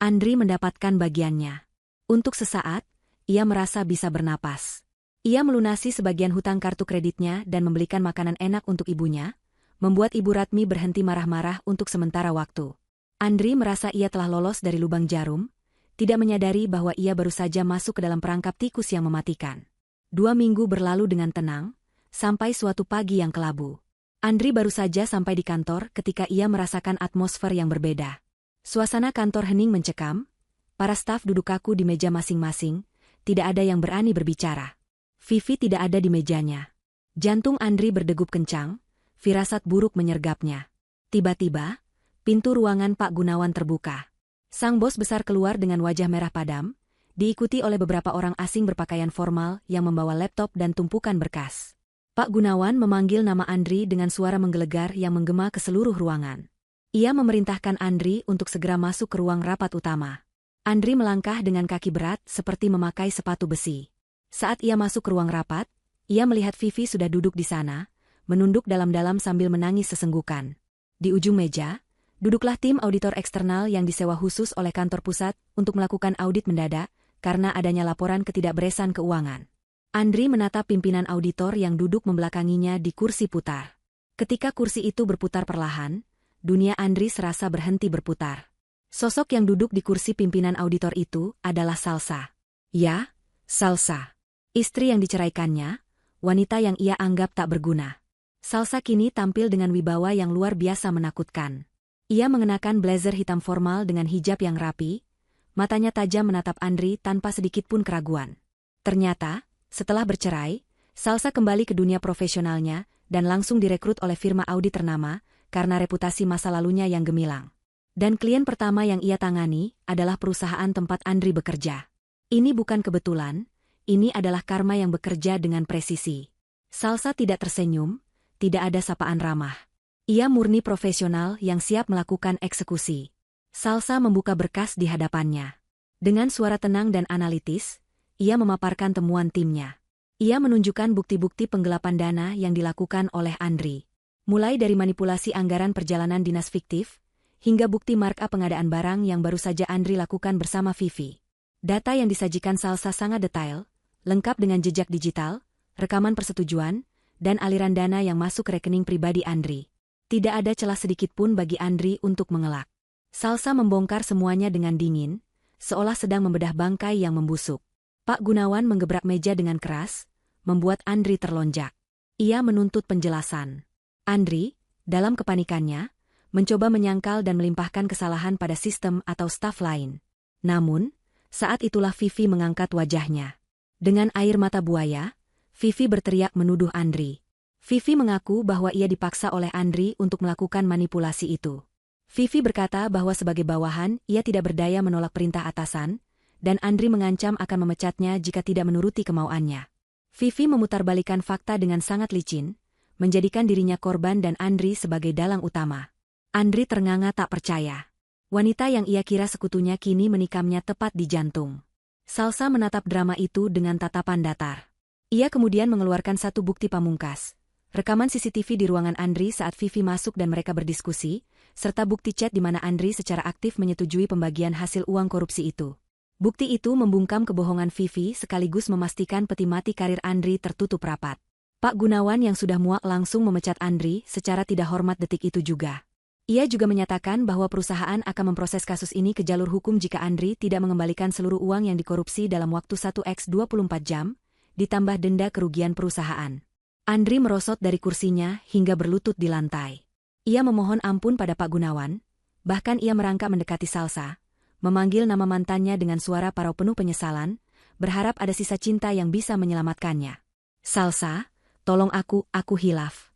A: Andri mendapatkan bagiannya. Untuk sesaat, ia merasa bisa bernapas. Ia melunasi sebagian hutang kartu kreditnya dan membelikan makanan enak untuk ibunya, membuat Ibu Ratmi berhenti marah-marah untuk sementara waktu. Andri merasa ia telah lolos dari lubang jarum, tidak menyadari bahwa ia baru saja masuk ke dalam perangkap tikus yang mematikan. 2 minggu berlalu dengan tenang, sampai suatu pagi yang kelabu. Andri baru saja sampai di kantor ketika ia merasakan atmosfer yang berbeda. Suasana kantor hening mencekam, para staf duduk kaku di meja masing-masing, tidak ada yang berani berbicara. Vivi tidak ada di mejanya. Jantung Andri berdegup kencang, firasat buruk menyergapnya. Tiba-tiba, pintu ruangan Pak Gunawan terbuka. Sang bos besar keluar dengan wajah merah padam, diikuti oleh beberapa orang asing berpakaian formal yang membawa laptop dan tumpukan berkas. Pak Gunawan memanggil nama Andri dengan suara menggelegar yang menggema ke seluruh ruangan. Ia memerintahkan Andri untuk segera masuk ke ruang rapat utama. Andri melangkah dengan kaki berat seperti memakai sepatu besi. Saat ia masuk ke ruang rapat, ia melihat Vivi sudah duduk di sana, menunduk dalam-dalam sambil menangis sesenggukan. Di ujung meja, duduklah tim auditor eksternal yang disewa khusus oleh kantor pusat untuk melakukan audit mendadak karena adanya laporan ketidakberesan keuangan. Andri menatap pimpinan auditor yang duduk membelakanginya di kursi putar. Ketika kursi itu berputar perlahan, dunia Andri serasa berhenti berputar. Sosok yang duduk di kursi pimpinan auditor itu adalah Salsa. Ya, Salsa. Istri yang diceraikannya, wanita yang ia anggap tak berguna. Salsa kini tampil dengan wibawa yang luar biasa menakutkan. Ia mengenakan blazer hitam formal dengan hijab yang rapi, matanya tajam menatap Andri tanpa sedikit pun keraguan. Ternyata, setelah bercerai, Salsa kembali ke dunia profesionalnya dan langsung direkrut oleh firma audit ternama karena reputasi masa lalunya yang gemilang. Dan klien pertama yang ia tangani adalah perusahaan tempat Andri bekerja. Ini bukan kebetulan, ini adalah karma yang bekerja dengan presisi. Salsa tidak tersenyum, tidak ada sapaan ramah. Ia murni profesional yang siap melakukan eksekusi. Salsa membuka berkas di hadapannya. Dengan suara tenang dan analitis, ia memaparkan temuan timnya. Ia menunjukkan bukti-bukti penggelapan dana yang dilakukan oleh Andri. Mulai dari manipulasi anggaran perjalanan dinas fiktif, hingga bukti markup pengadaan barang yang baru saja Andri lakukan bersama Vivi. Data yang disajikan Salsa sangat detail, lengkap dengan jejak digital, rekaman persetujuan, dan aliran dana yang masuk ke rekening pribadi Andri. Tidak ada celah sedikit pun bagi Andri untuk mengelak. Salsa membongkar semuanya dengan dingin, seolah sedang membedah bangkai yang membusuk. Pak Gunawan menggebrak meja dengan keras, membuat Andri terlonjak. Ia menuntut penjelasan. Andri, dalam kepanikannya, mencoba menyangkal dan melimpahkan kesalahan pada sistem atau staf lain. Namun, saat itulah Vivi mengangkat wajahnya. Dengan air mata buaya, Vivi berteriak menuduh Andri. Vivi mengaku bahwa ia dipaksa oleh Andri untuk melakukan manipulasi itu. Vivi berkata bahwa sebagai bawahan ia tidak berdaya menolak perintah atasan, dan Andri mengancam akan memecatnya jika tidak menuruti kemauannya. Vivi memutarbalikkan fakta dengan sangat licin, menjadikan dirinya korban dan Andri sebagai dalang utama. Andri ternganga tak percaya. Wanita yang ia kira sekutunya kini menikamnya tepat di jantung. Salsa menatap drama itu dengan tatapan datar. Ia kemudian mengeluarkan satu bukti pamungkas. Rekaman CCTV di ruangan Andri saat Vivi masuk dan mereka berdiskusi, serta bukti chat di mana Andri secara aktif menyetujui pembagian hasil uang korupsi itu. Bukti itu membungkam kebohongan Vivi sekaligus memastikan peti mati karir Andri tertutup rapat. Pak Gunawan yang sudah muak langsung memecat Andri secara tidak hormat detik itu juga. Ia juga menyatakan bahwa perusahaan akan memproses kasus ini ke jalur hukum jika Andri tidak mengembalikan seluruh uang yang dikorupsi dalam waktu 1x24 jam, ditambah denda kerugian perusahaan. Andri merosot dari kursinya hingga berlutut di lantai. Ia memohon ampun pada Pak Gunawan, bahkan ia merangkak mendekati Salsa, memanggil nama mantannya dengan suara parau penuh penyesalan, berharap ada sisa cinta yang bisa menyelamatkannya. Salsa, tolong aku hilaf.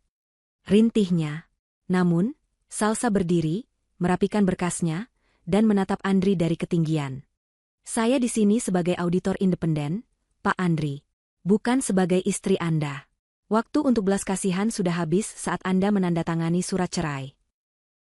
A: Rintihnya. Namun, Salsa berdiri, merapikan berkasnya, dan menatap Andri dari ketinggian. Saya di sini sebagai auditor independen, Pak Andri. Bukan sebagai istri Anda. Waktu untuk belas kasihan sudah habis saat Anda menandatangani surat cerai.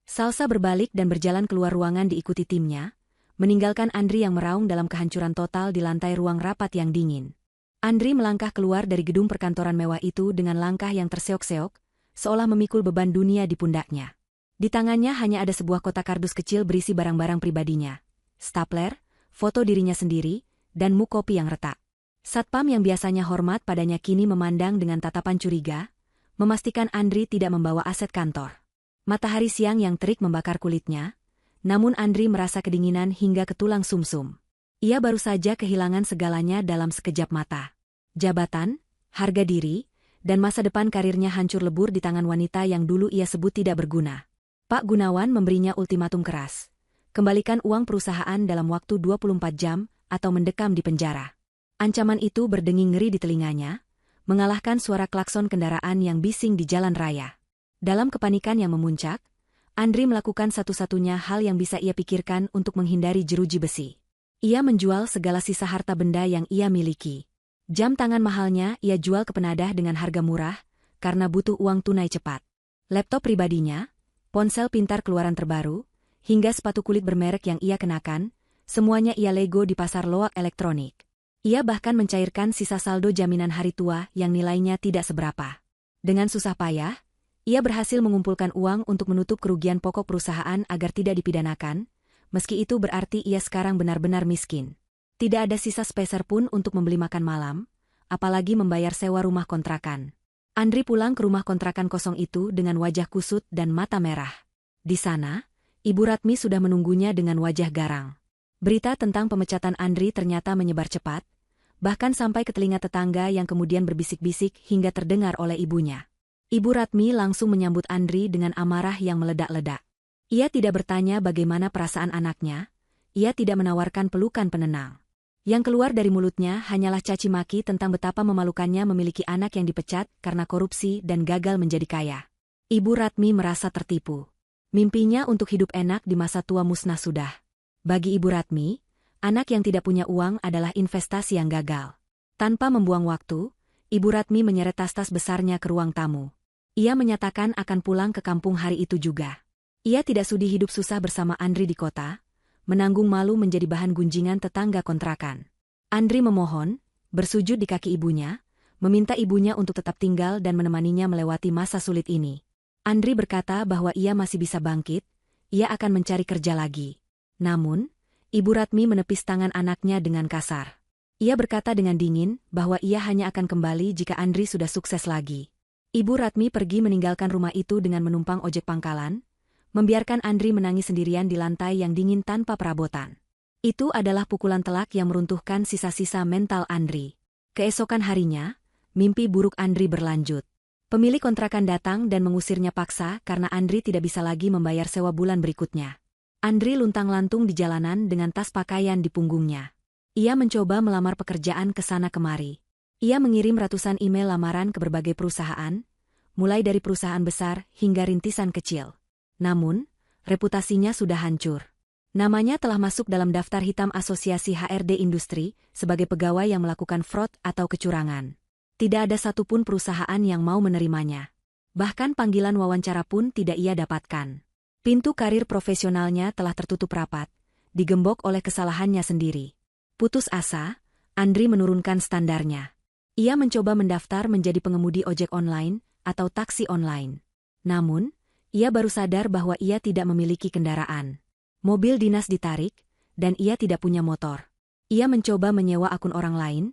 A: Salsa berbalik dan berjalan keluar ruangan diikuti timnya, meninggalkan Andri yang meraung dalam kehancuran total di lantai ruang rapat yang dingin. Andri melangkah keluar dari gedung perkantoran mewah itu dengan langkah yang terseok-seok, seolah memikul beban dunia di pundaknya. Di tangannya hanya ada sebuah kotak kardus kecil berisi barang-barang pribadinya, stapler, foto dirinya sendiri, dan muk kopi yang retak. Satpam yang biasanya hormat padanya kini memandang dengan tatapan curiga, memastikan Andri tidak membawa aset kantor. Matahari siang yang terik membakar kulitnya, namun Andri merasa kedinginan hingga ke tulang sumsum. Ia baru saja kehilangan segalanya dalam sekejap mata. Jabatan, harga diri, dan masa depan karirnya hancur lebur di tangan wanita yang dulu ia sebut tidak berguna. Pak Gunawan memberinya ultimatum keras. Kembalikan uang perusahaan dalam waktu 24 jam atau mendekam di penjara. Ancaman itu berdenging ngeri di telinganya, mengalahkan suara klakson kendaraan yang bising di jalan raya. Dalam kepanikan yang memuncak, Andri melakukan satu-satunya hal yang bisa ia pikirkan untuk menghindari jeruji besi. Ia menjual segala sisa harta benda yang ia miliki. Jam tangan mahalnya ia jual ke penadah dengan harga murah, karena butuh uang tunai cepat. Laptop pribadinya, ponsel pintar keluaran terbaru, hingga sepatu kulit bermerek yang ia kenakan, semuanya ia lego di pasar loak elektronik. Ia bahkan mencairkan sisa saldo jaminan hari tua yang nilainya tidak seberapa. Dengan susah payah, ia berhasil mengumpulkan uang untuk menutup kerugian pokok perusahaan agar tidak dipidanakan, meski itu berarti ia sekarang benar-benar miskin. Tidak ada sisa sepeser pun untuk membeli makan malam, apalagi membayar sewa rumah kontrakan. Andri pulang ke rumah kontrakan kosong itu dengan wajah kusut dan mata merah. Di sana, Ibu Ratmi sudah menunggunya dengan wajah garang. Berita tentang pemecatan Andri ternyata menyebar cepat, bahkan sampai ke telinga tetangga yang kemudian berbisik-bisik hingga terdengar oleh ibunya. Ibu Ratmi langsung menyambut Andri dengan amarah yang meledak-ledak. Ia tidak bertanya bagaimana perasaan anaknya, ia tidak menawarkan pelukan penenang. Yang keluar dari mulutnya hanyalah caci maki tentang betapa memalukannya memiliki anak yang dipecat karena korupsi dan gagal menjadi kaya. Ibu Ratmi merasa tertipu. Mimpinya untuk hidup enak di masa tua musnah sudah. Bagi Ibu Ratmi, anak yang tidak punya uang adalah investasi yang gagal. Tanpa membuang waktu, Ibu Ratmi menyeret tas-tas besarnya ke ruang tamu. Ia menyatakan akan pulang ke kampung hari itu juga. Ia tidak sudi hidup susah bersama Andri di kota, menanggung malu menjadi bahan gunjingan tetangga kontrakan. Andri memohon, bersujud di kaki ibunya, meminta ibunya untuk tetap tinggal dan menemaninya melewati masa sulit ini. Andri berkata bahwa ia masih bisa bangkit, ia akan mencari kerja lagi. Namun, Ibu Ratmi menepis tangan anaknya dengan kasar. Ia berkata dengan dingin bahwa ia hanya akan kembali jika Andri sudah sukses lagi. Ibu Ratmi pergi meninggalkan rumah itu dengan menumpang ojek pangkalan, membiarkan Andri menangis sendirian di lantai yang dingin tanpa perabotan. Itu adalah pukulan telak yang meruntuhkan sisa-sisa mental Andri. Keesokan harinya, mimpi buruk Andri berlanjut. Pemilik kontrakan datang dan mengusirnya paksa karena Andri tidak bisa lagi membayar sewa bulan berikutnya. Andri luntang-lantung di jalanan dengan tas pakaian di punggungnya. Ia mencoba melamar pekerjaan ke sana kemari. Ia mengirim ratusan email lamaran ke berbagai perusahaan, mulai dari perusahaan besar hingga rintisan kecil. Namun, reputasinya sudah hancur. Namanya telah masuk dalam daftar hitam Asosiasi HRD Industri sebagai pegawai yang melakukan fraud atau kecurangan. Tidak ada satupun perusahaan yang mau menerimanya. Bahkan panggilan wawancara pun tidak ia dapatkan. Pintu karir profesionalnya telah tertutup rapat, digembok oleh kesalahannya sendiri. Putus asa, Andri menurunkan standarnya. Ia mencoba mendaftar menjadi pengemudi ojek online atau taksi online. Namun, ia baru sadar bahwa ia tidak memiliki kendaraan. Mobil dinas ditarik, dan ia tidak punya motor. Ia mencoba menyewa akun orang lain,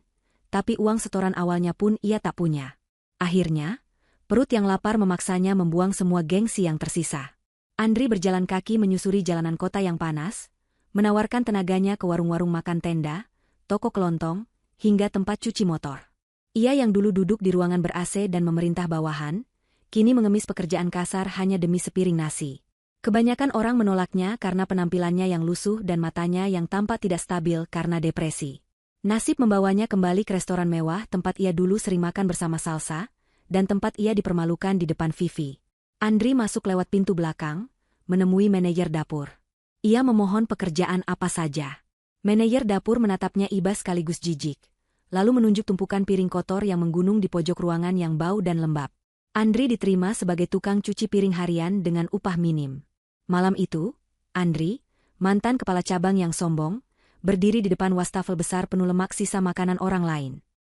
A: tapi uang setoran awalnya pun ia tak punya. Akhirnya, perut yang lapar memaksanya membuang semua gengsi yang tersisa. Andri berjalan kaki menyusuri jalanan kota yang panas, menawarkan tenaganya ke warung-warung makan tenda, toko kelontong, hingga tempat cuci motor. Ia yang dulu duduk di ruangan ber-AC dan memerintah bawahan, kini mengemis pekerjaan kasar hanya demi sepiring nasi. Kebanyakan orang menolaknya karena penampilannya yang lusuh dan matanya yang tampak tidak stabil karena depresi. Nasib membawanya kembali ke restoran mewah tempat ia dulu sering makan bersama Salsa, dan tempat ia dipermalukan di depan Vivi. Andri masuk lewat pintu belakang, menemui manajer dapur. Ia memohon pekerjaan apa saja. Manajer dapur menatapnya iba sekaligus jijik, lalu menunjuk tumpukan piring kotor yang menggunung di pojok ruangan yang bau dan lembab. Andri diterima sebagai tukang cuci piring harian dengan upah minim. Malam itu, Andri, mantan kepala cabang yang sombong, berdiri di depan wastafel besar penuh lemak sisa makanan orang lain.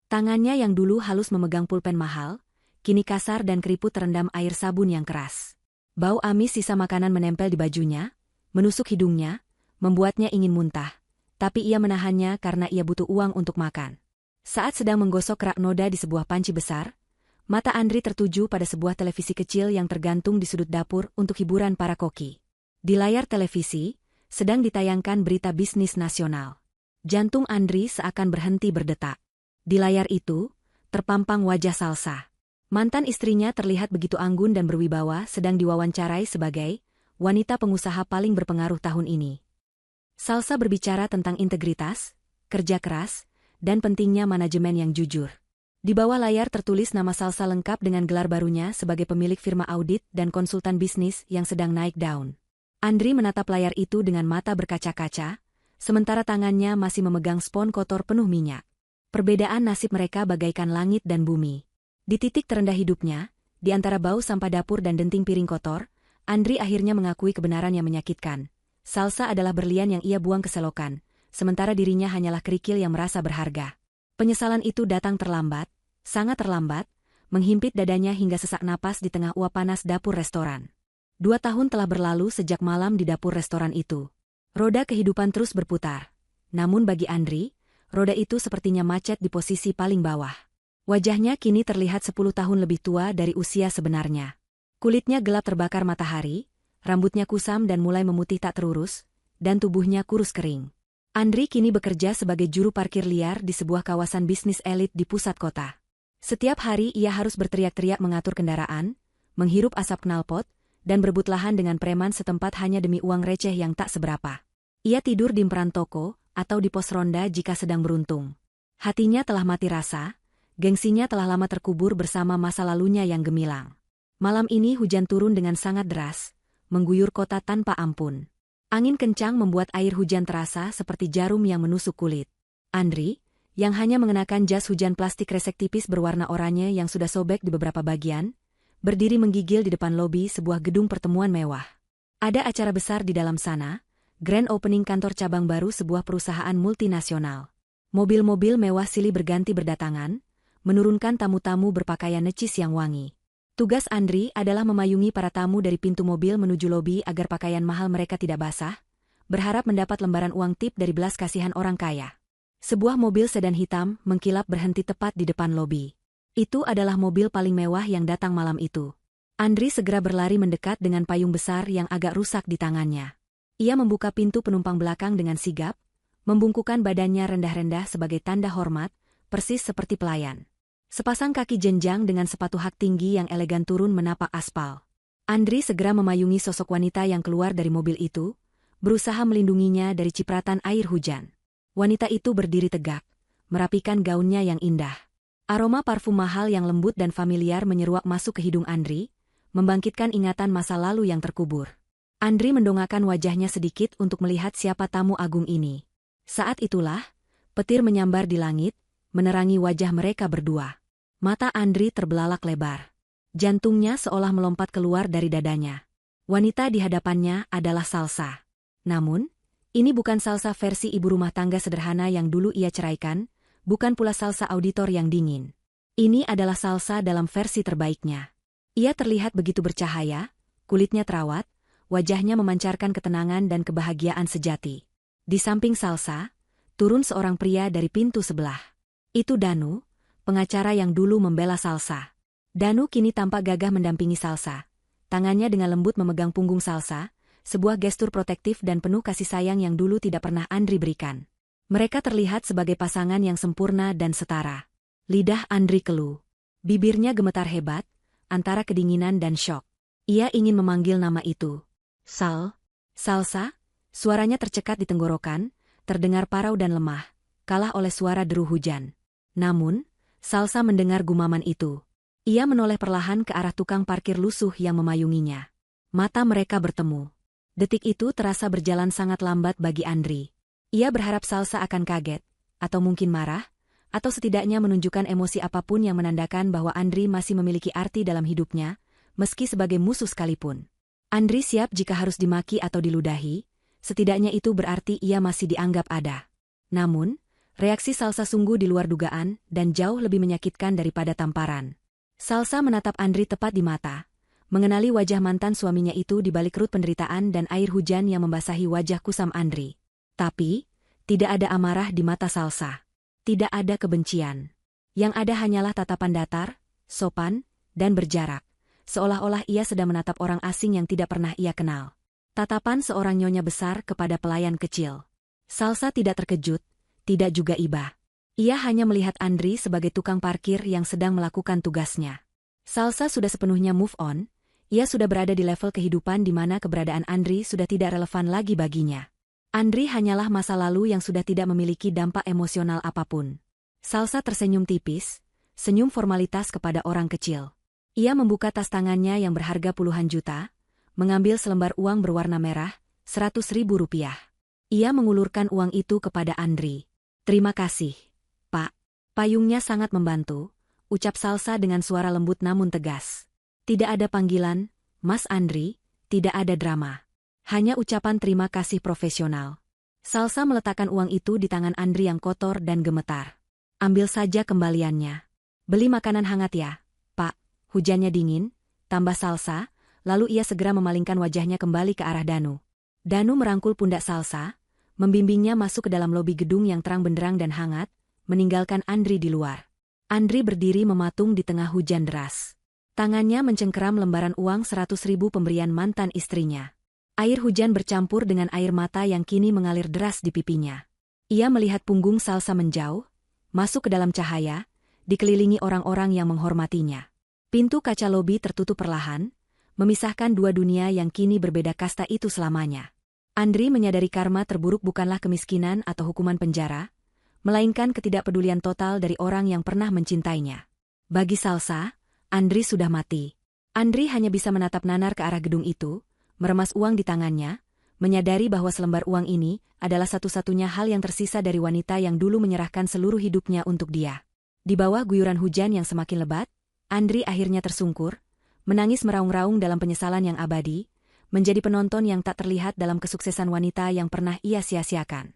A: Tangannya yang dulu halus memegang pulpen mahal, kini kasar dan keriput terendam air sabun yang keras. Bau amis sisa makanan menempel di bajunya, menusuk hidungnya, membuatnya ingin muntah. Tapi ia menahannya karena ia butuh uang untuk makan. Saat sedang menggosok kerak noda di sebuah panci besar, mata Andri tertuju pada sebuah televisi kecil yang tergantung di sudut dapur untuk hiburan para koki. Di layar televisi, sedang ditayangkan berita bisnis nasional. Jantung Andri seakan berhenti berdetak. Di layar itu, terpampang wajah Salsa. Mantan istrinya terlihat begitu anggun dan berwibawa sedang diwawancarai sebagai wanita pengusaha paling berpengaruh tahun ini. Salsa berbicara tentang integritas, kerja keras, dan pentingnya manajemen yang jujur. Di bawah layar tertulis nama Salsa lengkap dengan gelar barunya sebagai pemilik firma audit dan konsultan bisnis yang sedang naik daun. Andri menatap layar itu dengan mata berkaca-kaca, sementara tangannya masih memegang spons kotor penuh minyak. Perbedaan nasib mereka bagaikan langit dan bumi. Di titik terendah hidupnya, di antara bau sampah dapur dan denting piring kotor, Andri akhirnya mengakui kebenaran yang menyakitkan. Salsa adalah berlian yang ia buang ke selokan, sementara dirinya hanyalah kerikil yang merasa berharga. Penyesalan itu datang terlambat, sangat terlambat, menghimpit dadanya hingga sesak napas di tengah uap panas dapur restoran. 2 tahun telah berlalu sejak malam di dapur restoran itu. Roda kehidupan terus berputar. Namun bagi Andri, roda itu sepertinya macet di posisi paling bawah. Wajahnya kini terlihat 10 tahun lebih tua dari usia sebenarnya. Kulitnya gelap terbakar matahari, rambutnya kusam dan mulai memutih tak terurus, dan tubuhnya kurus kering. Andri kini bekerja sebagai juru parkir liar di sebuah kawasan bisnis elit di pusat kota. Setiap hari ia harus berteriak-teriak mengatur kendaraan, menghirup asap knalpot, dan berebut lahan dengan preman setempat hanya demi uang receh yang tak seberapa. Ia tidur di emperan toko atau di pos ronda jika sedang beruntung. Hatinya telah mati rasa, gengsinya telah lama terkubur bersama masa lalunya yang gemilang. Malam ini hujan turun dengan sangat deras, mengguyur kota tanpa ampun. Angin kencang membuat air hujan terasa seperti jarum yang menusuk kulit. Andri, yang hanya mengenakan jas hujan plastik resek tipis berwarna oranye yang sudah sobek di beberapa bagian, berdiri menggigil di depan lobi sebuah gedung pertemuan mewah. Ada acara besar di dalam sana, grand opening kantor cabang baru sebuah perusahaan multinasional. Mobil-mobil mewah silih berganti berdatangan, menurunkan tamu-tamu berpakaian necis yang wangi. Tugas Andri adalah memayungi para tamu dari pintu mobil menuju lobi agar pakaian mahal mereka tidak basah, berharap mendapat lembaran uang tip dari belas kasihan orang kaya. Sebuah mobil sedan hitam mengkilap berhenti tepat di depan lobi. Itu adalah mobil paling mewah yang datang malam itu. Andri segera berlari mendekat dengan payung besar yang agak rusak di tangannya. Ia membuka pintu penumpang belakang dengan sigap, membungkukkan badannya rendah-rendah sebagai tanda hormat, persis seperti pelayan. Sepasang kaki jenjang dengan sepatu hak tinggi yang elegan turun menapak aspal. Andri segera memayungi sosok wanita yang keluar dari mobil itu, berusaha melindunginya dari cipratan air hujan. Wanita itu berdiri tegak, merapikan gaunnya yang indah. Aroma parfum mahal yang lembut dan familiar menyeruak masuk ke hidung Andri, membangkitkan ingatan masa lalu yang terkubur. Andri mendongakkan wajahnya sedikit untuk melihat siapa tamu agung ini. Saat itulah, petir menyambar di langit, menerangi wajah mereka berdua. Mata Andri terbelalak lebar. Jantungnya seolah melompat keluar dari dadanya. Wanita di hadapannya adalah Salsa. Namun, ini bukan Salsa versi ibu rumah tangga sederhana yang dulu ia ceraikan, bukan pula Salsa auditor yang dingin. Ini adalah Salsa dalam versi terbaiknya. Ia terlihat begitu bercahaya, kulitnya terawat, wajahnya memancarkan ketenangan dan kebahagiaan sejati. Di samping Salsa, turun seorang pria dari pintu sebelah. Itu Danu, pengacara yang dulu membela Salsa. Danu kini tampak gagah mendampingi Salsa. Tangannya dengan lembut memegang punggung Salsa, sebuah gestur protektif dan penuh kasih sayang yang dulu tidak pernah Andri berikan. Mereka terlihat sebagai pasangan yang sempurna dan setara. Lidah Andri keluh. Bibirnya gemetar hebat, antara kedinginan dan syok. Ia ingin memanggil nama itu. Salsa, suaranya tercekat di tenggorokan, terdengar parau dan lemah, kalah oleh suara deru hujan. Namun, Salsa mendengar gumaman itu. Ia menoleh perlahan ke arah tukang parkir lusuh yang memayunginya. Mata mereka bertemu. Detik itu terasa berjalan sangat lambat bagi Andri. Ia berharap Salsa akan kaget, atau mungkin marah, atau setidaknya menunjukkan emosi apapun yang menandakan bahwa Andri masih memiliki arti dalam hidupnya, meski sebagai musuh sekalipun. Andri siap jika harus dimaki atau diludahi, setidaknya itu berarti ia masih dianggap ada. Namun, reaksi Salsa sungguh di luar dugaan dan jauh lebih menyakitkan daripada tamparan. Salsa menatap Andri tepat di mata, mengenali wajah mantan suaminya itu di balik kerut penderitaan dan air hujan yang membasahi wajah kusam Andri. Tapi, tidak ada amarah di mata Salsa. Tidak ada kebencian. Yang ada hanyalah tatapan datar, sopan, dan berjarak, seolah-olah ia sedang menatap orang asing yang tidak pernah ia kenal. Tatapan seorang nyonya besar kepada pelayan kecil. Salsa tidak terkejut, tidak juga iba. Ia hanya melihat Andri sebagai tukang parkir yang sedang melakukan tugasnya. Salsa sudah sepenuhnya move on, ia sudah berada di level kehidupan di mana keberadaan Andri sudah tidak relevan lagi baginya. Andri hanyalah masa lalu yang sudah tidak memiliki dampak emosional apapun. Salsa tersenyum tipis, senyum formalitas kepada orang kecil. Ia membuka tas tangannya yang berharga puluhan juta, mengambil selembar uang berwarna merah, 100.000 rupiah. Ia mengulurkan uang itu kepada Andri. Terima kasih, Pak. Payungnya sangat membantu, ucap Salsa dengan suara lembut namun tegas. Tidak ada panggilan, Mas Andri, tidak ada drama. Hanya ucapan terima kasih profesional. Salsa meletakkan uang itu di tangan Andri yang kotor dan gemetar. Ambil saja kembaliannya. Beli makanan hangat ya, Pak. Hujannya dingin, tambah Salsa, lalu ia segera memalingkan wajahnya kembali ke arah Danu. Danu merangkul pundak Salsa, membimbingnya masuk ke dalam lobi gedung yang terang benderang dan hangat, meninggalkan Andri di luar. Andri berdiri mematung di tengah hujan deras. Tangannya mencengkeram lembaran uang 100.000 pemberian mantan istrinya. Air hujan bercampur dengan air mata yang kini mengalir deras di pipinya. Ia melihat punggung Salsa menjauh, masuk ke dalam cahaya, dikelilingi orang-orang yang menghormatinya. Pintu kaca lobi tertutup perlahan, memisahkan dua dunia yang kini berbeda kasta itu selamanya. Andri menyadari karma terburuk bukanlah kemiskinan atau hukuman penjara, melainkan ketidakpedulian total dari orang yang pernah mencintainya. Bagi Salsa, Andri sudah mati. Andri hanya bisa menatap nanar ke arah gedung itu, meremas uang di tangannya, menyadari bahwa selembar uang ini adalah satu-satunya hal yang tersisa dari wanita yang dulu menyerahkan seluruh hidupnya untuk dia. Di bawah guyuran hujan yang semakin lebat, Andri akhirnya tersungkur, menangis meraung-raung dalam penyesalan yang abadi, menjadi penonton yang tak terlihat dalam kesuksesan wanita yang pernah ia sia-siakan.